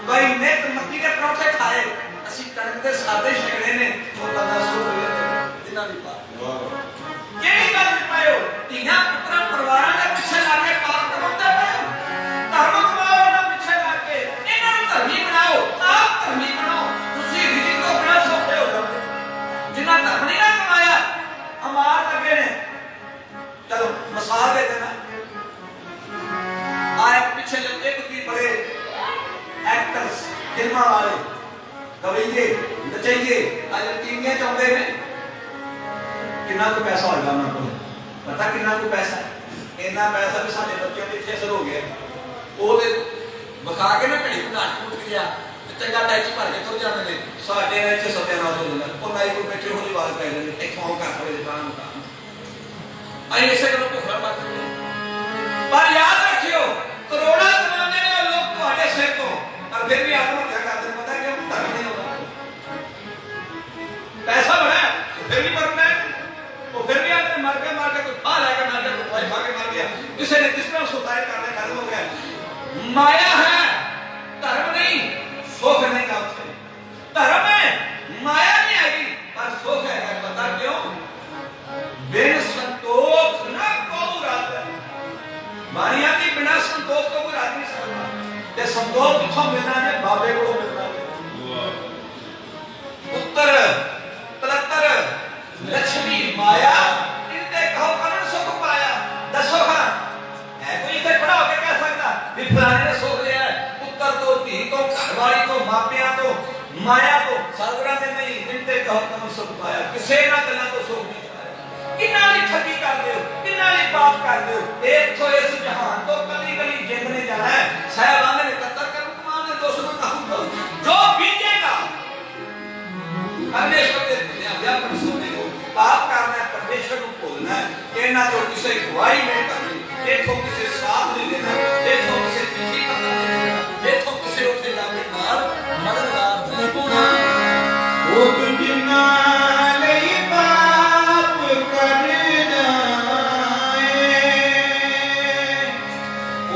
कोई नित मक्की के परौठे खाए, असी कणक के सादे छकड़े ने, वो बंदा सो गया जिन्ना भी पा केड़ी गल पायो। धीया पुत्र परिवारां दे पिछे लग के पाप कराउंदे पए, धर्म कमाओ ना पिछे लग के, इन्हां नूं धर्मी बनाओ, आप धर्मी बनाओ। तुसी रिजी तो बड़ा सौखे हो जाओगे। जिन्ना धर्म नहीं ना कमाया अमार लगे ने। चलो मिसाल दे देना, आए पिछे लगे कुछ बड़े एक्टर्स फिल्मा वाले गवैये नचैये आज टीवियां चाहते हैं कितना को पैसा होगा उन्होंने को पता कितना को पैसा, इतना पैसा भी साडे बच्चों के इत्थे असर हो गया। वो ते बखा के ना घड़ी को नाट टूट गया ते चंगा टैक्स भर के तुर जाते हैं। साडे इत्थे सत्यानाश हो जाता, वो नाई को बैठे होली बात कर लेंगे इत्थों कर थोड़े दुकान आई ऐसे करो भुखड़ा मत। पर याद रखियो करोड़ा कमाने वाले लोग तुम्हारे सिर को और फिर भी आत्महत्या करते, पता क्यों? धर्म नहीं होगा। सुताए करने खत्म हो गया। माया है, धर्म नहीं, सुख नहीं का उत्थे। धर्म है, माया नहीं आई, पर सुख है। पता क्यों? बिन संतोष न को रात। बाणिया की बिना संतोष तो कोई रात नहीं सकता। ते संतोष किथों मिलना है? बाबे को मिलना है। उत्तर तलतर लक्ष्मी माया इनते कहो करण सुख पाया। दसो हाँ है कोई इधर खड़ा होकर कह सकता भी फलाने ने सुख लिया है? उत्तर तो धी तो घरवाली तो मापिया तो माया तो साधुरा ने नहीं। इनते कहो करण सुख पाया। किसे ना गला तो सुख नहीं पाया। किन्ना ली ठगी कर दो, किन्ना ली पाप कर दो। एक तो इस जहान तो कली कली जिंद ने जाना है। साहब ने कत्तर कर कुमार ने दोस्त को कहूँ जो बीतेगा परमेश्वर के व्यापक सुनने को पाप करना है, परमेश्वर को भूलना है। कहना जो किसी गवाही नहीं करनी, देखो किसी साथ नहीं देना, देखो किसी चिट्ठी पत्र नहीं देना, देखो किसी उठे जाके मार मददगार नहीं होना। वो जिन्ना नहीं पाप करना है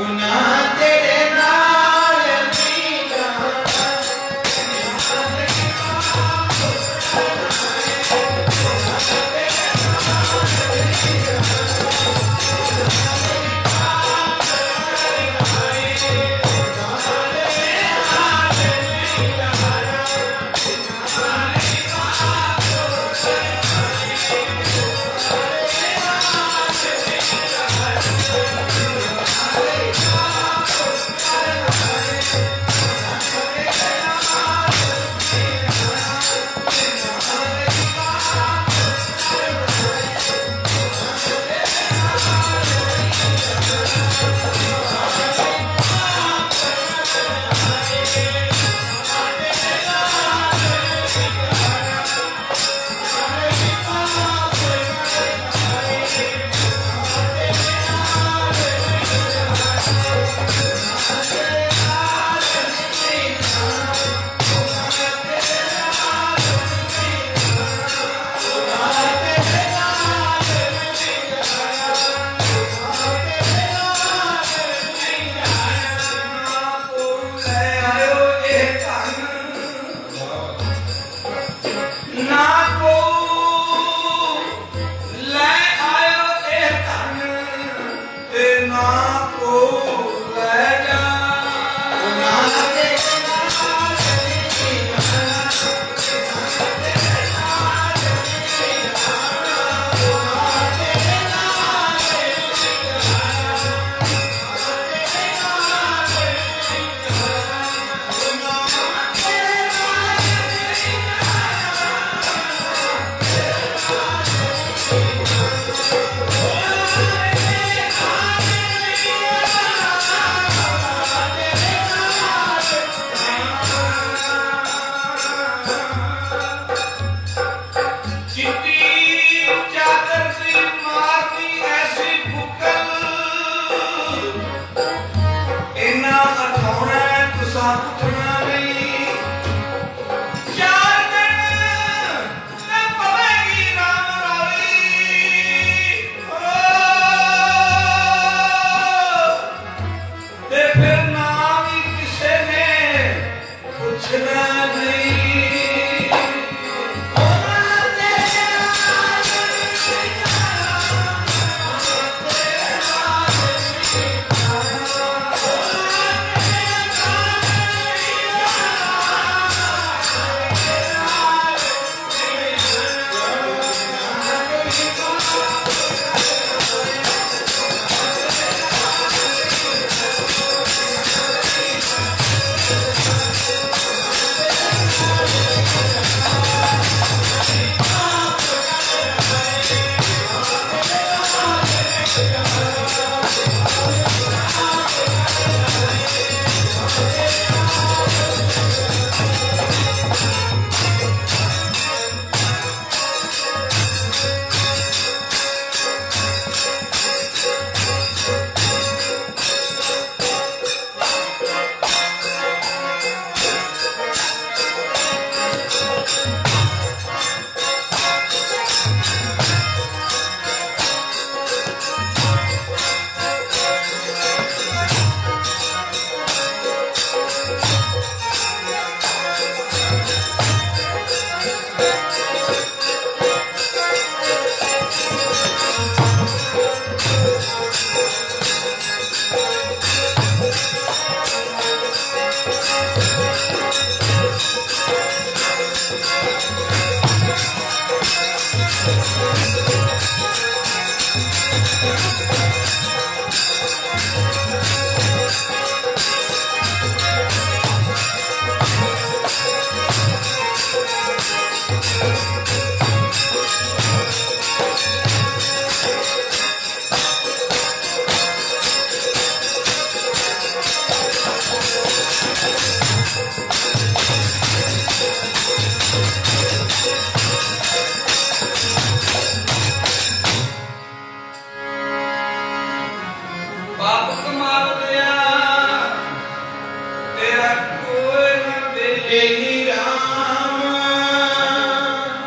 उन्ना तेरे नाल नहीं जाना। पाप कमावदिया तेरा कोई ना बेली एही राम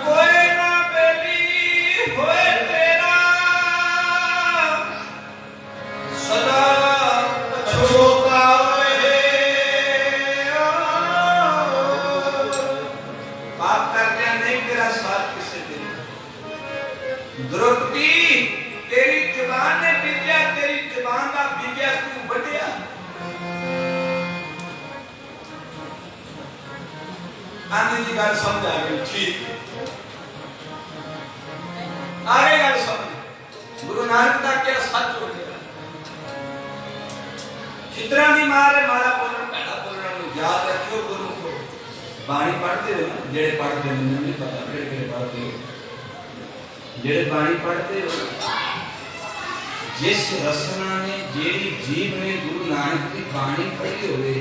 कोई ना बेली होए तेरा सदा पछोता होए पाप करने नहीं तेरा साथ किसे दे द्रौपदी तेरी जुबान ने बीजा तेरी जुबान का बीजा तू बढ़िया आंधी जी गल समझ आ गई ठीक आगे गल समझ गुरु नानक का क्या सच हो गया चित्रा दी मारे मारा बोलना पहला बोलना नु याद रखियो गुरु को बाणी पढ़ते हो ना जेड़े पढ़ते हो नहीं पता केड़े पढ़ते हो जेड़े बाणी पढ़ते हो जिस रसना ने जेड़ी जीव ने गुरु नानक की बाणी पढ़ी होवे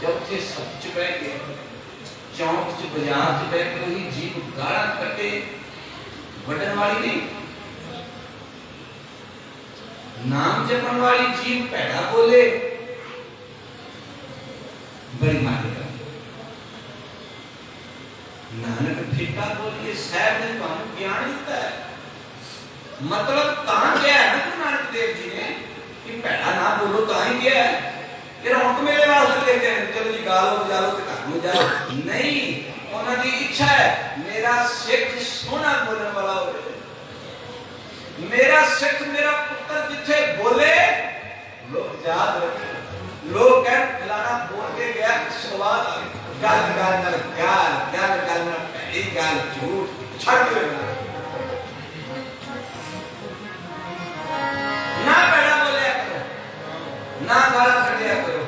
चौथे सच बह के चौक च बाजार च बह के वही जीव गाड़ा कटे वटन वाली नहीं नाम जपन वाली जीव पैड़ा बोले बड़ी मारी नानक ठेका बोलिए साहब ने तुहानू ज्ञान दिता है मतलब तां क्या है गुरु नानक देव जी ने कि पैड़ा ना बोलो तां ही क्या है ये रौनक मेले वास्ते लेते हैं चलो जी गालो बजा लो ते घर में जाओ नहीं उन्हां दी इच्छा है मेरा सिख सोना बोलने वाला होवे मेरा सिख मेरा पुत्र जिथे बोले लोग याद रखें लोग कह फलाना बोल के गया स्वाद आ गल गल न गल गल गल न पहली गल झूठ छड़ दे ना पैड़ा बोलिया करो ना गाला कटिया करो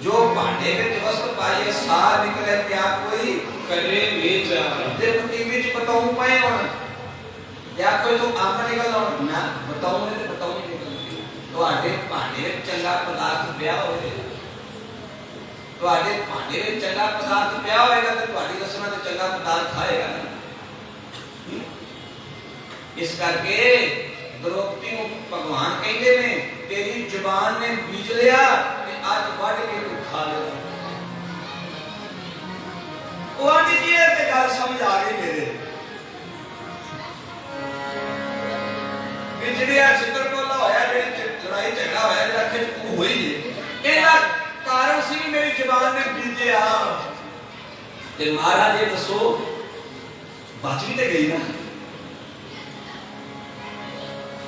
जो भांडे में वस्त्र पाइए सार निकले क्या कोई करे बेचारा देखो टीवी च बताऊं पाए होना या कोई तो आम निकल ना बताऊं नहीं तो बताऊं नहीं निकल तो आधे भांडे में चंगा पदार्थ पिया होवे तो आधे भांडे में चंगा पदार्थ पिया होएगा तो तुम्हारी रसना तो चंगा पदार्थ खाएगा ना इस करके द्रौपदी को भगवान कहते ने तेरी जुबान ने बीज लिया कि आज बढ़ के तू खा ले वो आंटी जी ते गल समझ आ गई मेरे बिजड़िया चित्रकोला होया जेड़ी लड़ाई झगड़ा होया जेड़ा खिच को होई जे एदा कारण सी मेरी जुबान ने बीजया ते महाराज ये दसो बच भी ते गई ना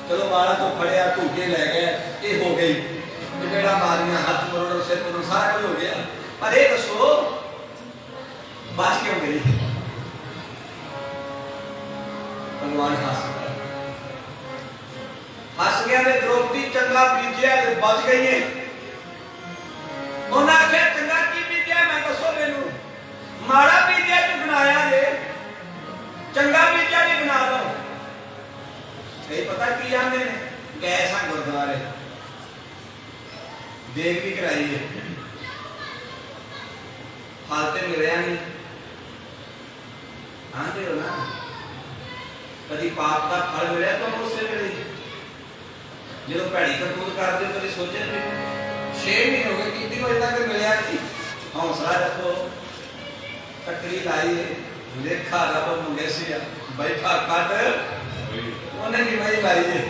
चलो वाला तो फड़िया धूके ले गए ये हो गई बेड़ा मारिया हाथ मरोड़ सिर मरोड़ सारा कुछ हो गया पर ये दसो बच क्यों गई भगवान हस गया ने द्रौपदी चंगा बीजिया ते बच गई है उन्हें आख्या चंगा की बीजिया मैं दसो मैनू माड़ा बीजिया तू बनाया जे चंगा बीजिया नहीं बना दो नहीं पता की आंदे ने गए सा गुरुद्वारे देख भी कराई है हालते मिलया नहीं आंदे हो ना कभी पाप का फल मिले तो उससे मिले जो भैड़ी करतूत करते कभी सोचे भी 6 महीने हो गए कितनी बजे तक मिलया नहीं हौसला रखो कटड़ी लाई देखा रब मुंडे से बैठा कट उन्हें की वही लाई है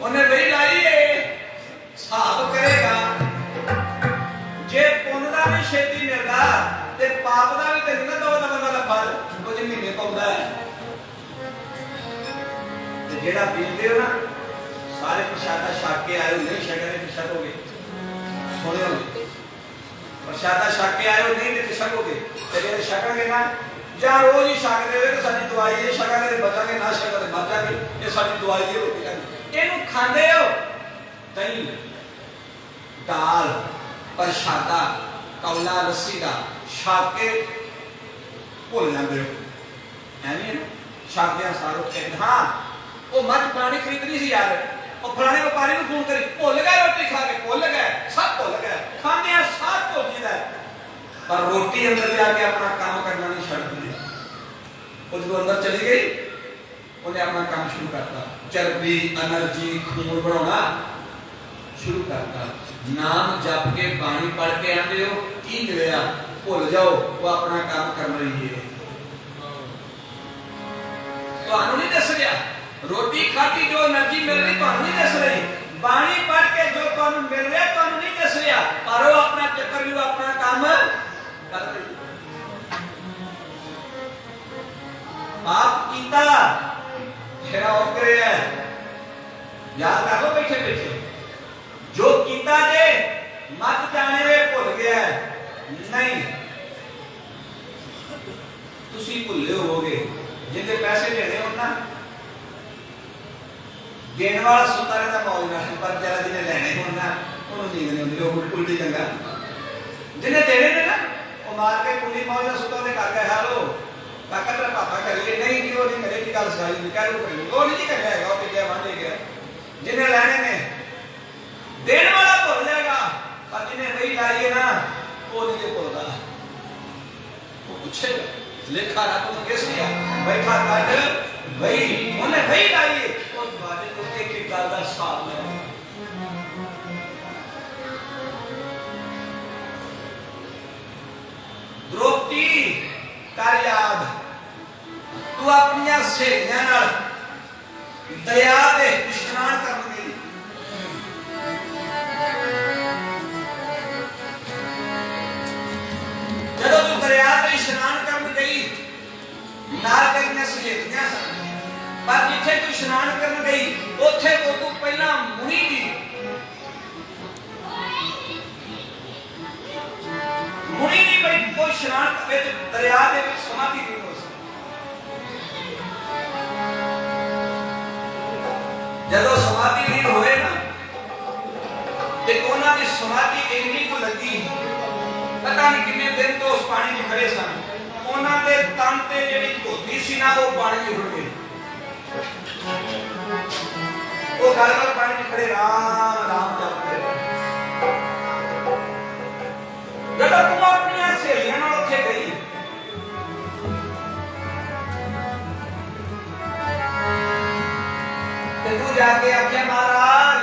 उन्हें वही लाई है साहब करेगा जे पुण्य का भी छेती मिलता ते पाप का भी तेन ना दो बंदा ला फल कुछ महीने पाउंदा है ते जेड़ा पींदे हो ना सारे प्रसादा छक के आए नहीं छकने ते छकोगे सुने होगे प्रसादा छक के आए नहीं ते छकोगे ते जे छकणगे ना ਜਾਂ ਰੋਜ਼ ਹੀ ਛਕਦੇ ਹੋਏ ਤੇ ਸਾਡੀ ਦਵਾਈ ਇਹ ਛਕਾਂਗੇ ਤੇ ਬਚਾਂਗੇ ਨਾ ਛਕਾਂਗੇ ਮਰ ਜਾਗੇ ਇਹ ਸਾਡੀ ਦਵਾਈ ਦੀ ਰੋਟੀ ਹੈ ਇਹਨੂੰ ਖਾਂਦੇ ਹੋ ਦਹੀਂ ਦਾਲ ਪ੍ਰਸ਼ਾਦਾ ਕੌਲਾ ਲੱਸੀ ਦਾ ਛਕ ਕੇ ਭੁੱਲ ਜਾਂਦੇ ਹੋ ਐਵੇਂ ਛਕਦਿਆਂ ਸਾਰੋ ਕਹਿੰਦੇ ਹਾਂ ਉਹ ਮੱਝ ਪਾਣੀ ਖਰੀਦਣੀ ਸੀ ਯਾਰ ਉਹ ਫਲਾਣੇ ਵਪਾਰੀ ਨੂੰ ਫੋਨ ਕਰੀ ਭੁੱਲ ਗਏ ਰੋਟੀ ਖਾ ਕੇ ਭੁੱਲ ਗਏ ਸਭ ਭੁੱਲ ਗਏ ਖਾਂਦਿਆਂ ਸਾਰ ਭੁੱਲ ਜਾਂਦਾ पर रोटी अंदर जाके अपना काम करना नहीं छड्डदी। वो जो अंदर चली गई उन्हें अपना काम शुरू करता, चर्बी एनर्जी खून बढ़ाना शुरू करता। नाम जप के बाणी पढ़ के आते हो की मिलया भुल जाओ, वो अपना काम कर रही है। तो नहीं दस रहा रोटी खाती जो एनर्जी मिल रही तो नहीं दस रही, बाणी पढ़ के जो तुम मिल रहा तो नहीं दस रहा, पर वो अपना चक्कर लो अपना काम कर रही। पाप कीता फिर और करे है, याद रखो बैठे बैठे जो कीता जे मत जाने वे भुल गया नहीं, तुसी भुले होवोगे। जिन्हें पैसे देने होना देने वाला सुनता रहता मौज नाल, पर जरा जिन्हें लेने होना उन्होंने नींद नहीं होती, वो उल्टी चंगा। जिन्हें देने ने ना वो मार के कुंडी मौज नाल सुता दे कर गए हालो काका तेरा पापा करिए नहीं जी वो नहीं करे की गल सारी नहीं कह लो वो नहीं कर जाएगा, वो पिछले वांडे गया। जिन्हें लेने ने देने वाला भुल जाएगा, पर जिन्हें वही लाइए ना वो नहीं भुलता, वो पूछेगा लेखा रहा तुम कैसे है बैठा काट वही उन्हें वही लाई उस बात को एक एक गल दा हिसाब है। द्रौपदी कर याद तू अपनी सहेलियां नाल दरिया दे इशनान कर गई, जब तू दरिया दे इशनान कर गई नाल कई सहेलियां सन, पर जिथे तू इशनान कर गई उथे को तू पहला मुनी दी भाई कोई इशनान विच दरिया दे विच समाधि नहीं हो सकती। जदों समाधि नहीं होए ना ते उन्हां दी समाधि इन्नी को लगी पता नहीं कितने दिन तो उस पानी में खड़े सन, उन्हां दे तन ते जेड़ी धोती सी ना वो पानी में रुड़ गई, वो गल पानी में खड़े राम राम जपते। जब तुम अपनी सहेलियां नाल उत्थे गई ते तू जाके आख्या महाराज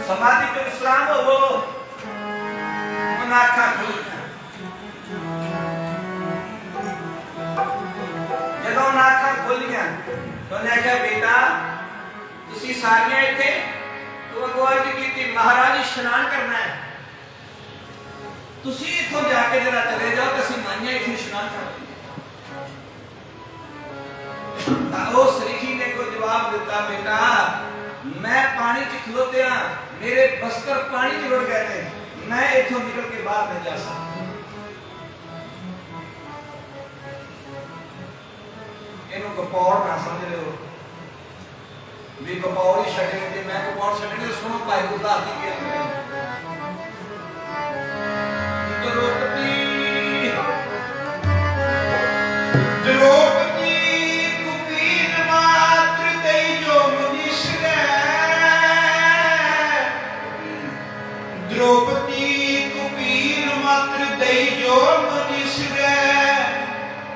समाधि तो विश्राम हो आखा खुल जब आखा खुल गया तो उन्हें आख्या बेटा तुसी सारियां इत्थे तो अगवाज की महाराज इशनान करना है, तुसी इत्थों जाके जरा चले जाओ तो असीं माइयां इत्थे इशनान करते। उस ऋषि ने को जवाब दिता बेटा मैं पानी च खलोतिया मेरे बस्तर पानी च रुड़ गए थे, मैं इथों निकल के बाहर नहीं जा सकता। इन्हों कपौड़ ना समझ लो भी कपौड़ ही छड़े थे, मैं कपौड़ छड़े सुनो भाई गुरदास जी के द्रौपदी द्रौपदी कुपीन मात्र दई जो मुनिश द्रौपदी कुपीन मात्र दई जो मनीष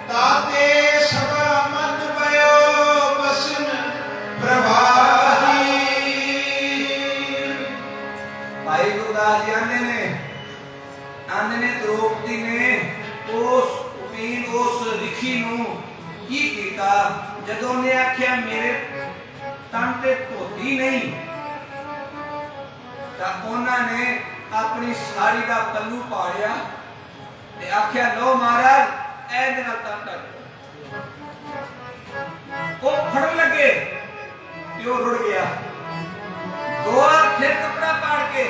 ताते सभा मत भयो बसन प्रभारी। भाई गुरदास जी आंदे ने द्रौपदी ने उस कुपीन उस ऋषि नूं की कीता जदों ने आख्या मेरे तन ते धोती नहीं तां उन्हां ने अपनी साड़ी का पल्लू पाड़िया ते आख्या लो महाराज ए दे नाल तन कर वो फड़ लगे ते वो रुड़ गया, दो बार फिर कपड़ा पाड़ के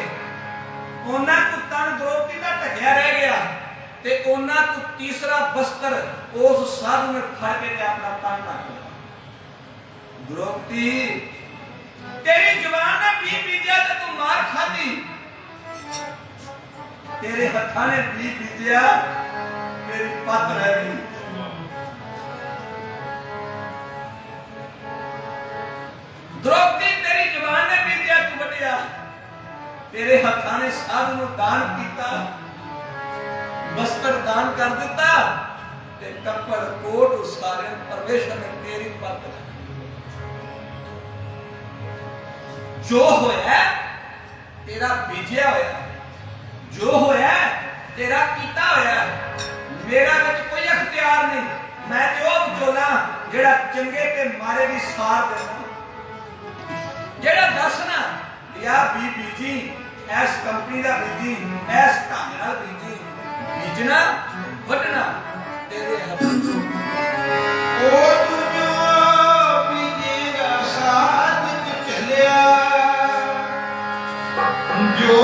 उन्हां को तन द्रौपदी दा ढकिया रह गया ते उन्हां को तीसरा बस्तर उस साधु ने फाड़ के ते अपना तन ढक लिया। द्रौपदी तेरी जुबान ने बीजा ते तू मार खादी, तेरे हथा ने बीजा मेरी पत रह गई। द्रौपदी तेरी जुबान ने बीजा तू बटिया, तेरे हथा ने साधु नूं दान कीता, वस्त्र दान कर दिता ते कपड़ कोट उसारे परमेश्वर ने तेरी पत जो होया तेरा बीजिया होया जो होया तेरा कीता होया मेरा विच कोई अख्तियार नहीं मैं ते ओ विचोला जेड़ा चंगे ते मारे दी सार देना जेड़ा दसना यार बीजी ऐस कंपनी दा बीजी ऐस ढंग नाल बीजी बीजना वढना तेरे हत्थ ओ तुझो बीजेगा साथ चलिया जो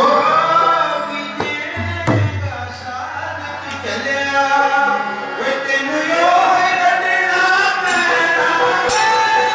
बीजेगा साथ चलिया वे तेनू यो गड्डना पैना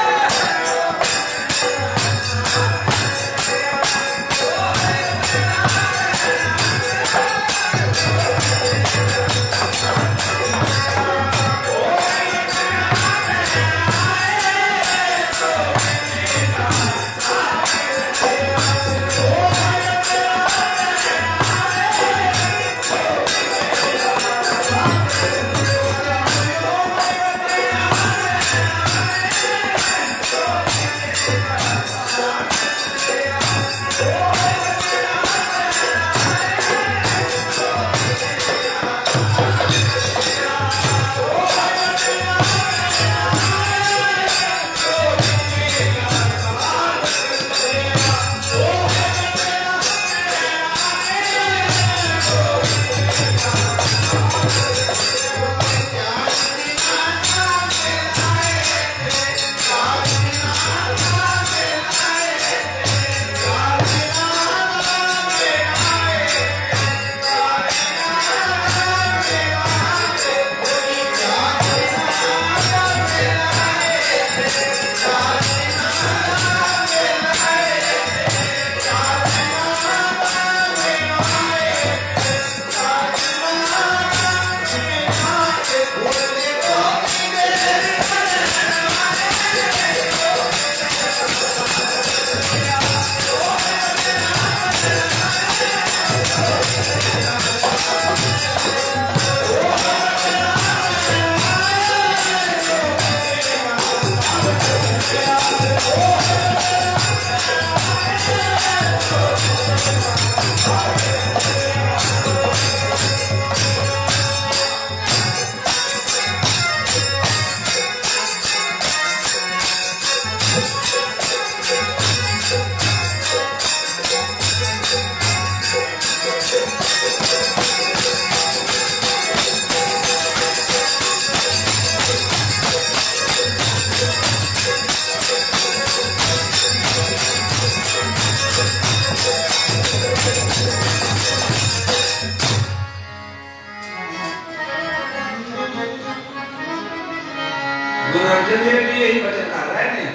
गुरु अर्जन देव जी यही वचन कर रहे हैं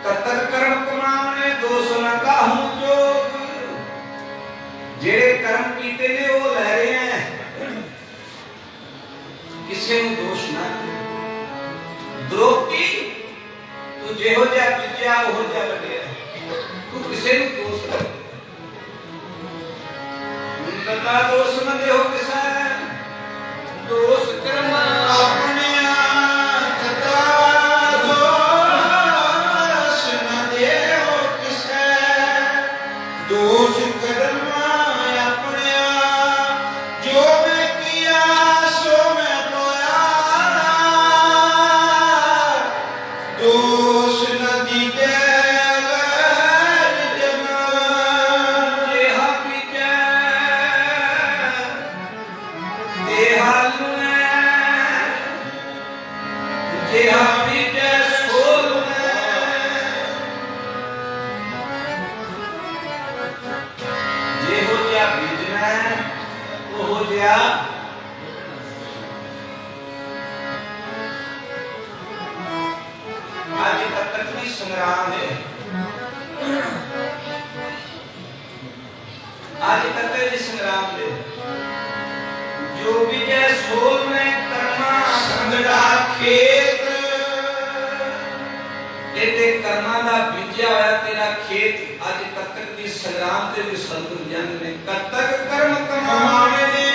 कतर कर्म कमाने दोष न काहू जोग जेड़े कर्म कीते ने वो ले रहे हैं किसी को दोष ना द्रोही तू जेहो जा पिज्जा हो जा बटे तू किसी को दोष ना उनका दोष न देहो किसा दोष कर्म अपने दोष कर्म अपने जो मैं किया सो मैं पाया दोष न दीजे आज तक भी संग्राम है आज तक भी संग्राम है जो विजय सोल में कर्मा संगड़ा खेत तेरे कर्मा दा विजय होया तेरा खेत आज तक भी संग्राम ते भी सतगुरु जन ने कद तक कर्म कमाने ने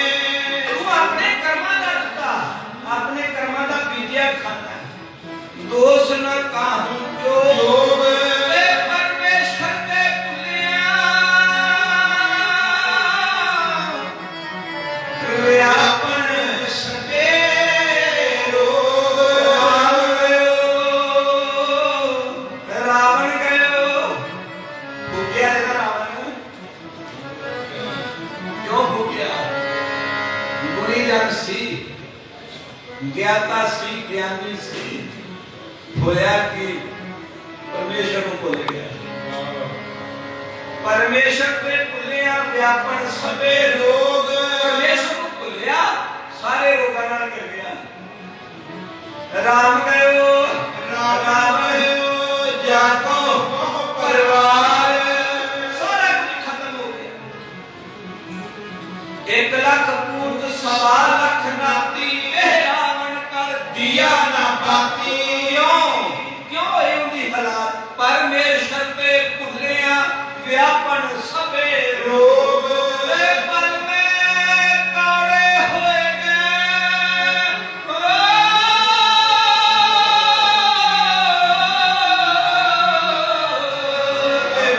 जन सी ज्ञाता सी ज्ञानी सी होया कि परमेश्वर को भूल गया परमेश्वर पे भुलिया व्यापन सबे रोग परमेश्वर को भुलिया सारे रोगां नाल कर गया राम गयो राम गयो जाको परिवार सारा कुछ खत्म हो गया 1 लाख पूर्व 1.25 लाख नाती रावण कर दिया ना बाती क्यों है उनकी हालात परमेश्वर पे भुलिया व्यापन सबे रोग पल में काड़े होए गए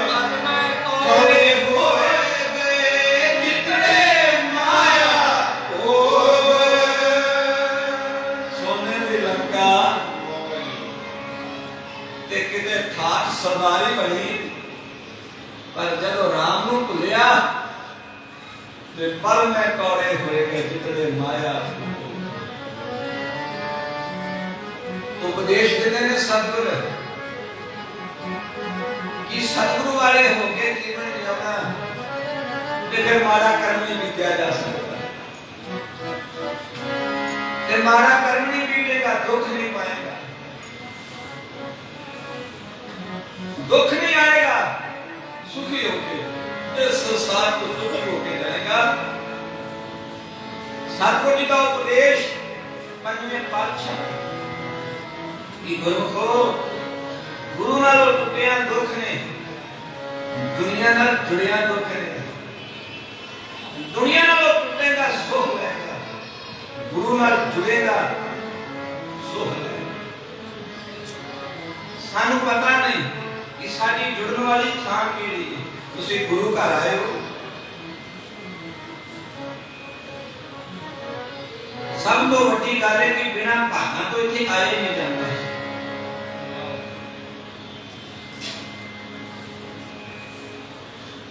काड़े होए गए जितने माया हो सोने दी लंका ते किते ठाठ सवारी बनी पर जब राम को भुलिया तो पल में कौड़े हुए के जितने माया उपदेश देते हैं सतगुरु कि सतगुरु वाले होके जीवन जियोना तो फिर माड़ा कर्म नहीं बीता जा सकता ते माड़ा कर्म नहीं बीतेगा दुख नहीं पाएगा दुख नहीं आएगा सुखी होके इस संसार को सुखी होके जाएगा सतगुरु जी का उपदेश पंचवें पातशाह कि गुरमुखो गुरु नाल टुटिया दुख ने दुनिया नाल जुड़िया दुख ने दुनिया नाल टुटेगा सुख लेगा गुरु नाल जुड़ेगा सुख लेगा सानू पता नहीं कि साडी जुड़न वाली थां किहड़ी है तुसी गुरु घर आए हो सब तो वड्डी गल है कि बिना भागां तो इत्थे आए नहीं जांदा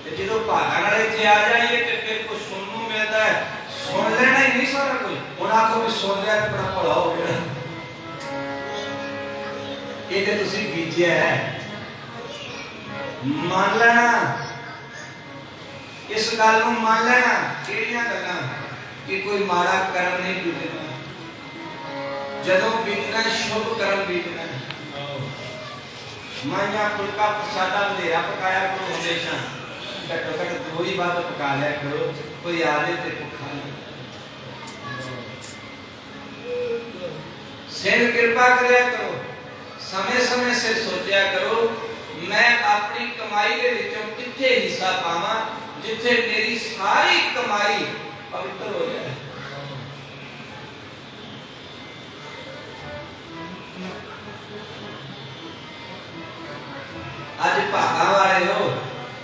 ते जदों भागां नाल इत्थे आ जाइए ते फिर कुछ सुनने को मिलता है सुन लेना ही नहीं सारा कुछ हुण आखो भी सुन लिया ते बड़ा भला हो गया ये ते तुसी बीजिया है मान लेना इस गल को मान लेना केड़ियां गल्लां कि कोई माड़ा कर्म नहीं बीतना जदों बीतना शुभ कर्म बीतना माया फुलका प्रसादा वधेरा पकाया करो हमेशा घट्टो घट 2 ही बार पका लिया करो कोई आवे ते भुखा नहीं सिर कृपा करया करो समय समय से सोचा करो मैं अपनी कमाई के विचों किथे हिस्सा पावां जिथे मेरी सारी कमाई पवित्र हो जाए आज भागा वाले हो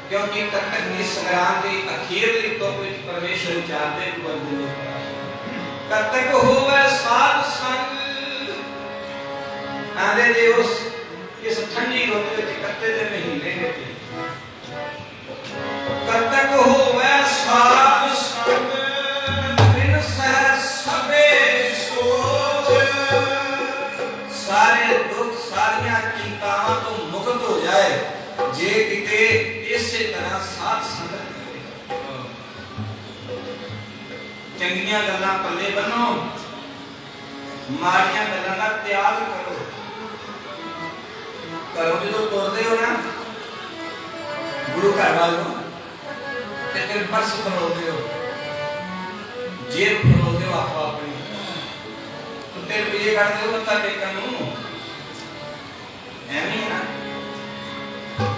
क्योंकि कटक की संग्राम की अखीरली तो परमेश्वर चाहते कटक होवे साध संग आंदे जे उस इस ठंडी रुत विच कत्ते दे महीने विच कतक होवे साध संग बिन सह सबे सोच सारे दुख सारियां चिंतावां तो मुक्त हो जाए जे किते इसे तरह साध संगत चंगियां गल्लां पल्ले बनो माड़ियां गल्लां दा त्याग करो करो जो तोड़ते हो ना गुरु घर वालों ते फिर पर्स फरोते हो जेब फरोते हो आप अपनी तो तेरे पे ये करते हो मत्था टेकन नूं एवं ना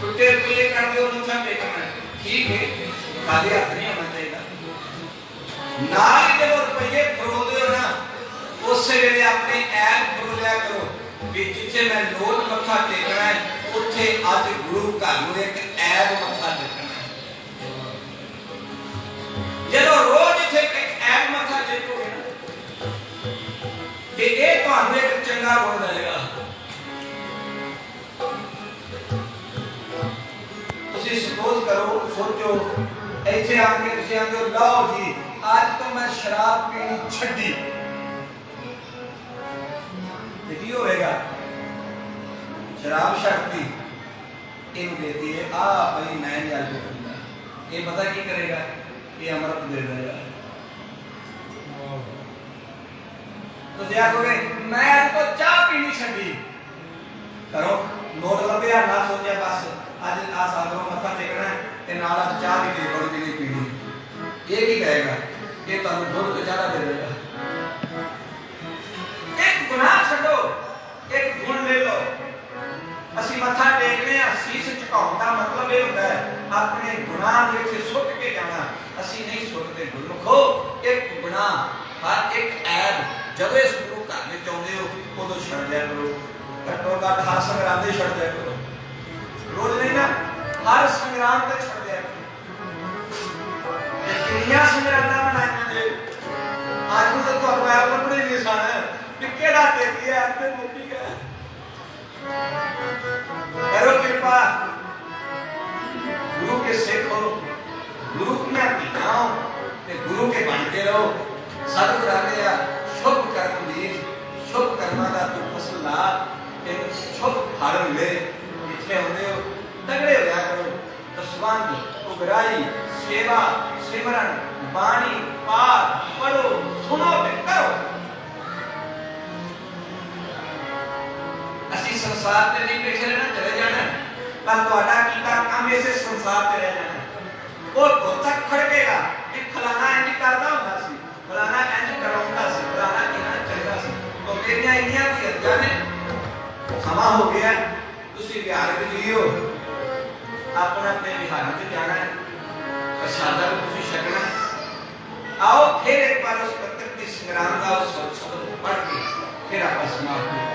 तो तेरे पे ये करते हो मत्था टेकना ठीक है खाली हाथ नहीं होना चाहिए ना ही जब रुपये फरोते हो ना उस वेले अपने ऐप फरोलिया करो भी जिथे मैं रोज मत्था टेकना है उथे आज गुरु घर में एक ऐब मत्था टेकना है जदों रोज इथे एक ऐब मत्था टेकोगे ना ते ये तुहानू एक चंगा गुण देगा तुसी सपोज करो सोचो इथे आके तुसी आंदे लो जी ਅੱਜ ਤੋਂ ਮੈਂ ਸ਼ਰਾਬ ਪੀਣੀ ਛੱਡੀ ਤੇ ਕੀ ਹੋਵੇਗਾ? ਸ਼ਰਾਬ ਛੱਡਤੀ, ਇਹਨੂੰ ਦੇਤੀ ਹੈ ਆ ਬਈ ਮੈਂ ਨਹੀਂ ਅੱਜ ਪੀਣਾ। ਇਹ ਪਤਾ ਕੀ ਕਰੇਗਾ? ਇਹ ਅੰਮ੍ਰਿਤ ਦੇ ਦੇਗਾ। ਤੁਸੀਂ ਆਖੋਗੇ ਮੈਂ ਅੱਜ ਤੋਂ ਚਾਹ ਪੀਣੀ ਛੱਡੀ। ਕਰੋ ਨੋਟ ਲੱਭਿਆ ਨਾ ਸੋਚਿਆ ਬਸ ਅੱਜ ਆ ਸਾਧਰੋਂ ਮੱਥਾ ਟੇਕਣਾ ਤੇ ਨਾਲ ਅੱਜ ਚਾਹ ਵੀ ਦੇ ਬੜੀ ਨਹੀਂ ਪੀਣੀ। ਇਹ ਕੀ ਕਹੇਗਾ? ਇਹ ਤੁਹਾਨੂੰ ਦੁੱਧ ਜ਼ਿਆਦਾ ਦੇ ਦੇਗਾ। ਇੱਕ ਗੁਨਾਹ ਛੱਡੋ, ਇੱਕ ਗੁਣ ਲੈ ਲਓ। ਅਸੀਂ ਮੱਥਾ ਟੇਕਦੇ ਹਾਂ, ਸੀਸ ਝੁਕਾਉਣ ਦਾ ਮਤਲਬ ਇਹ ਹੁੰਦਾ ਹੈ ਆਪਣੇ ਗੁਨਾਹ ਦੇ ਵਿੱਚ ਸੁੱਟ ਕੇ ਜਾਣਾ। ਅਸੀਂ ਨਹੀਂ ਸੁੱਟਦੇ। ਗੁਰਮੁਖੋ ਇੱਕ ਗੁਨਾਹ ਹਰ ਇੱਕ ਐਬ ਜਦੋਂ ਇਸ ਗੁਰੂ ਘਰ ਵਿੱਚ ਆਉਂਦੇ ਹੋ ਉਦੋਂ ਛੱਡ ਦਿਆ ਕਰੋ। ਘੱਟੋ ਘੱਟ ਹਰ ਸੰਗਰਾਮ ਦੇ ਛੱਡ ਦਿਆ ਕਰੋ। ਰੋਜ਼ ਨਹੀਂ ਨਾ, ਹਰ ਸੰਗਰਾਮ ਤੇ ਛੱਡ ਦਿਆ ਕਰੋ। ਕਿੰਨੀਆਂ ਸੰਗਰਾਮਾਂ ਮਨਾਈਆਂ ਜੇ ਅੱਜ ਨੂੰ ਤਾਂ ਤੁਹਾਨੂੰ ਆਪ ਲੱਭਣੇ ਨਹੀਂ ਸਨ ਕਿ ਕਿਹੜਾ ਤੇਰੀ ਹੈ ਤੇ ਮੋਟੀ ਹੈ। ਕਰੋ ਕਿਰਪਾ, गुरु के सिख हो, गुरु की धियां हो ते गुरु के बन के रहो। सतगुर आखिया शुभ कर्म बीज, शुभ कर्मां दा तू फसल ला ते शुभ फल मिले। इत्थे आउंदे हो तगड़े होया करो। दसवंध उगराई सेवा सिमरन बाणी पाठ पढ़ो सुनो ते करो। असी संसार ते नहीं बैठे रहना, चले जाना पर ਤੁਹਾਡਾ ਕੀਤਾ ਕੰਮ ਇਸੇ ਸੰਸਾਰ ਤੇ ਰਹਿ ਜਾਣਾ। ਉਹ ਤੋਂ ਤੱਕ ਖੜਕੇਗਾ ਕਿ ਫਲਾਣਾ ਇੰਜ ਕਰਦਾ ਹੁੰਦਾ ਸੀ, ਫਲਾਣਾ ਇੰਜ ਕਰਾਉਂਦਾ ਸੀ, ਫਲਾਣਾ ਕਿੰਨਾ ਚੰਗਾ ਸੀ। ਉਹ ਮੇਰੀਆਂ ਇੰਨੀਆਂ ਵੀ ਅਰਜ਼ਾਂ ਨੇ। ਸਮਾਂ ਹੋ ਗਿਆ, ਤੁਸੀਂ ਵਿਹਾਰ ਵਿੱਚ ਜੀਓ, ਆਪਣੇ ਆਪਣੇ ਵਿਹਾਰਾਂ ਤੇ ਜਾਣਾ ਹੈ, ਪ੍ਰਸ਼ਾਦਾ ਵੀ ਤੁਸੀਂ ਛਕਣਾ। ਆਓ ਫਿਰ ਇੱਕ ਵਾਰ ਉਸ ਪੱਤਰ ਦੀ ਸੰਗਰਾਮ ਦਾ ਉਸ ਸ਼ਬਦ ਪੜ੍ਹ ਕੇ ਫਿਰ ਆਪਾਂ ਸਮਾਪਤ ਕਰੀਏ।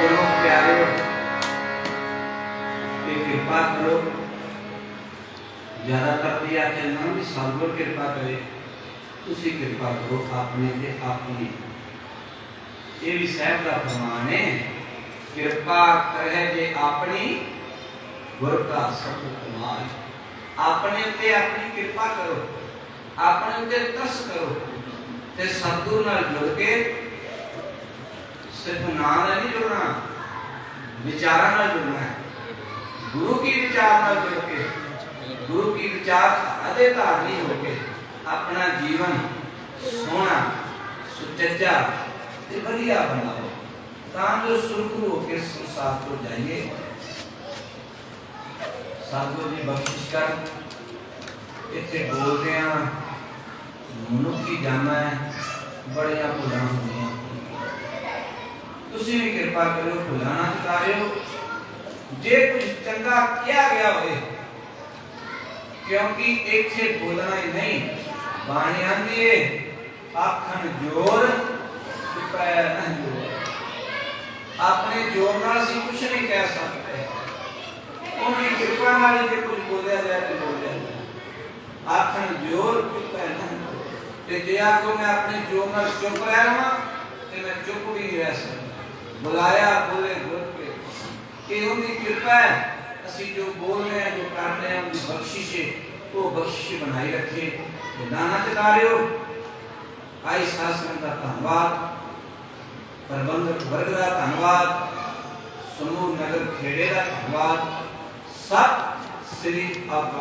गुरमुख प्यारे ये कृपा करो। ज्यादातर तो यह कहना भी सतगुर कृपा करे, तुसी कृपा करो अपने ते अपनी। ये भी साहब का फरमान है, कृपा करे जे अपनी गुर का सब कमाल। अपने ते अपनी कृपा करो, अपने ते तरस करो ते सतगुर नाल जुड़ के सिर्फ नाम नाल नहीं जुड़ना, विचारां नाल जुड़ना है। गुरु की विचार नाल जुड़ के, गुरु की विचार अदे धारनी होके अपना जीवन सोहना सुचज्जा ते वधिया बनाओ, तां जो सुरखरू होके संसार को जाइए। सतगुर जी बख्शिश कर। इत्थे बोलते हैं मनुखी जाना है बड़िया भुलां होंदियां, तुसीं भी कृपा करो भुलां ना चुकारियो। जे कुछ चंगा किया गया होए, क्योंकि इत्थे बोलना ही नहीं, बाणी आंदी है आखण जोर पैर न जोर। अपने जोर नाल असीं कुछ नहीं कह सकते, उन्हें कृपा नाल जे कुछ बोलिया जाए तो बोलिया जाए। आखण जोर पैर न जोर, ते जे आखो मैं अपने जोर नाल चुप रह रहा ते मैं चुप भी नहीं रह सकता। बुलाया बोले बोल के, ये उनकी कृपा है। असीं जो बोल रहे हैं, जो कर रहे हैं, उनकी बख्शिश है, वो बख्शिश बनाई रखे। नाना चकारियो आई शासन का धन्यवाद, प्रबंधक वर्ग का धन्यवाद, समूह नगर खेड़े का धन्यवाद। सत श्री अकाल।